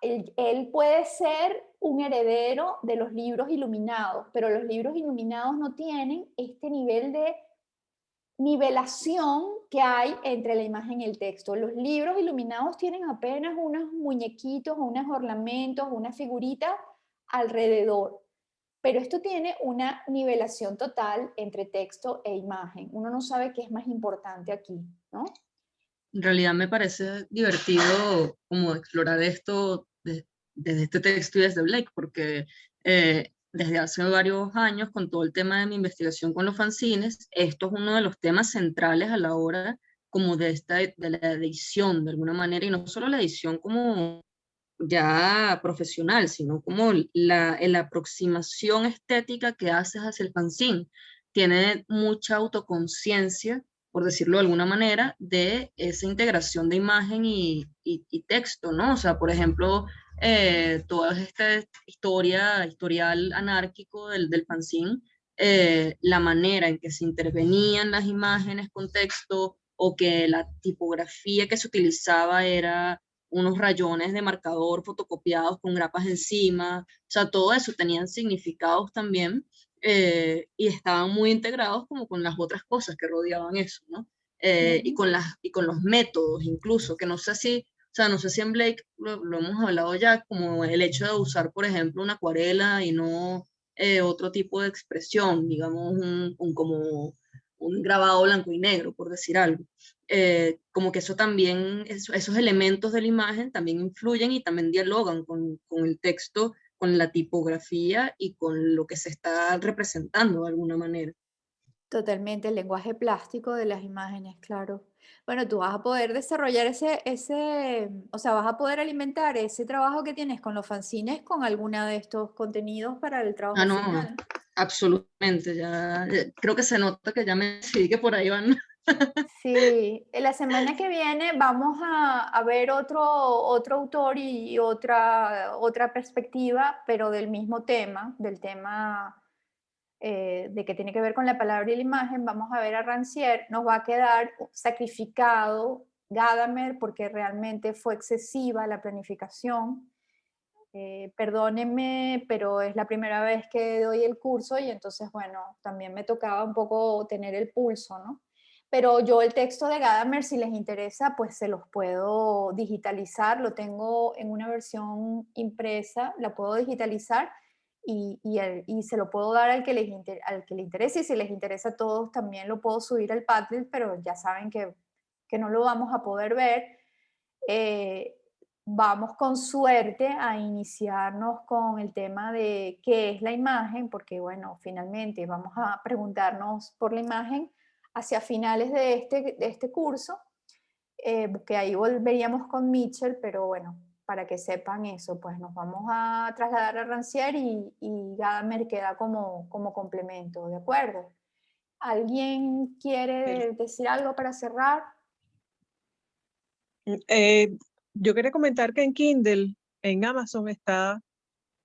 él puede ser un heredero de los libros iluminados, pero los libros iluminados no tienen este nivel de nivelación que hay entre la imagen y el texto. Los libros iluminados tienen apenas unos muñequitos, unos ornamentos, una figurita alrededor, pero esto tiene una nivelación total entre texto e imagen. Uno no sabe qué es más importante aquí, ¿no? En realidad me parece divertido como explorar esto desde este texto y desde Blake, porque desde hace varios años, con todo el tema de mi investigación con los fanzines, esto es uno de los temas centrales a la hora como de la edición, de alguna manera, y no solo la edición como ya profesional, sino como la aproximación estética que haces hacia el fanzine. Tiene mucha autoconciencia, por decirlo de alguna manera, de esa integración de imagen y texto, ¿no? O sea, por ejemplo, toda esta historial anárquico del fanzine, la manera en que se intervenían las imágenes con texto, o que la tipografía que se utilizaba era unos rayones de marcador fotocopiados con grapas encima, o sea, todo eso tenían significados también, y estaban muy integrados como con las otras cosas que rodeaban eso, ¿no? Y con los métodos incluso, que no sé si, o sea, no sé si en Blake lo hemos hablado ya, como el hecho de usar, por ejemplo, una acuarela y no otro tipo de expresión, digamos, como un grabado blanco y negro, por decir algo. Como que eso también, esos elementos de la imagen también influyen y también dialogan con el texto, con la tipografía y con lo que se está representando de alguna manera. Totalmente, el lenguaje plástico de las imágenes, claro. Bueno, tú vas a poder desarrollar o sea, vas a poder alimentar ese trabajo que tienes con los fanzines con alguna de estos contenidos para el Ah, trabajo no, final. absolutamente, ya creo que se nota que ya me decidí que por ahí van. Sí, la semana que viene vamos a ver otro autor y otra perspectiva, pero del mismo tema, del tema de que tiene que ver con la palabra y la imagen. Vamos a ver a Rancière. Nos va a quedar sacrificado Gadamer porque realmente fue excesiva la planificación. Perdónenme, pero es la primera vez que doy el curso y entonces, bueno, también me tocaba un poco tener el pulso, ¿no? Pero yo el texto de Gadamer, si les interesa, pues se los puedo digitalizar, lo tengo en una versión impresa, la puedo digitalizar y se lo puedo dar al que le interese, y si les interesa a todos también lo puedo subir al Padlet, pero ya saben que no lo vamos a poder ver. Vamos con suerte a iniciarnos con el tema de qué es la imagen, porque bueno, finalmente vamos a preguntarnos por la imagen hacia finales de este curso, que ahí volveríamos con Mitchell, pero bueno, para que sepan eso, pues nos vamos a trasladar a Rancière y Gadamer queda como complemento, ¿de acuerdo? ¿Alguien quiere decir algo para cerrar? Yo quería comentar que en Kindle, en Amazon, está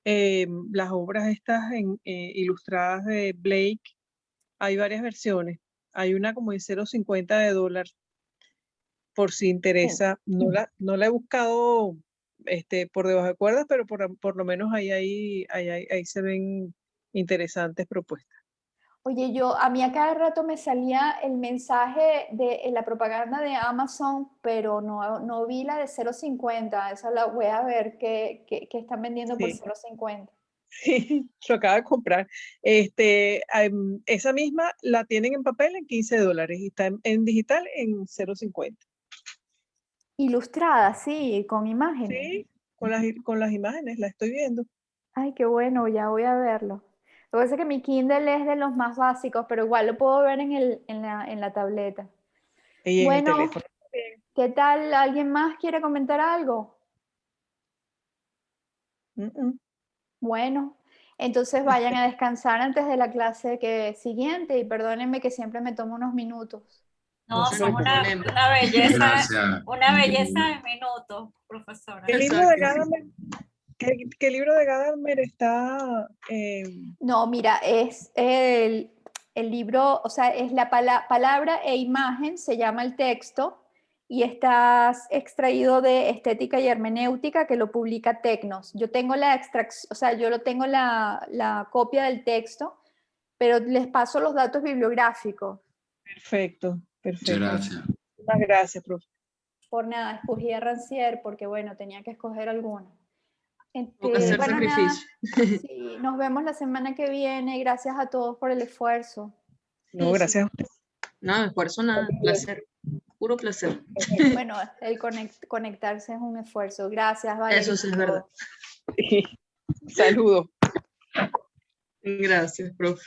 las obras estas ilustradas de Blake. Hay varias versiones. Hay una como de $0.50 por si interesa. No la he buscado por debajo de cuerdas, pero por lo menos ahí se ven interesantes propuestas. Oye, a mí a cada rato me salía el mensaje en la propaganda de Amazon, pero no vi la de 0.50. Esa la voy a ver que están vendiendo por Sí. 0.50. Sí, lo acabo de comprar. Esa misma la tienen en papel en $15 y está en digital en 0.50. Ilustrada, sí, con imágenes. Sí, con las imágenes, la estoy viendo. Ay, qué bueno, ya voy a verlo. Lo que pasa es que mi Kindle es de los más básicos, pero igual lo puedo ver en la tableta. Y en el Bueno, teléfono también. ¿qué tal? ¿Alguien más quiere comentar algo? Bueno, entonces vayan a descansar antes de la clase siguiente y perdónenme que siempre me tomo unos minutos. No, se son preocupen. una belleza, Gracias. una belleza Increíble. de minutos, profesora. ¿Qué libro de Exacto. Gadamer, qué libro de Gadamer está? No, mira, es el libro, o sea, es la palabra e imagen, se llama el texto, y está extraído de Estética y Hermenéutica, que lo publica Tecnos. Yo tengo la extracción, o sea, yo lo tengo la copia del texto, pero les paso los datos bibliográficos. Perfecto, Muchas perfecto. gracias. Muchas gracias, profe. Por nada, escogí a Rancière porque, bueno, tenía que escoger alguno. Toca hacer Bueno, nada, sacrificio. sí, nos vemos la semana que viene. Gracias a todos por el esfuerzo. No, Sí, gracias a usted. Nada, esfuerzo, nada, placer, puro placer. Bueno, el conectarse es un esfuerzo. Gracias, Valeria. Eso sí es verdad. Saludos. Gracias, profe.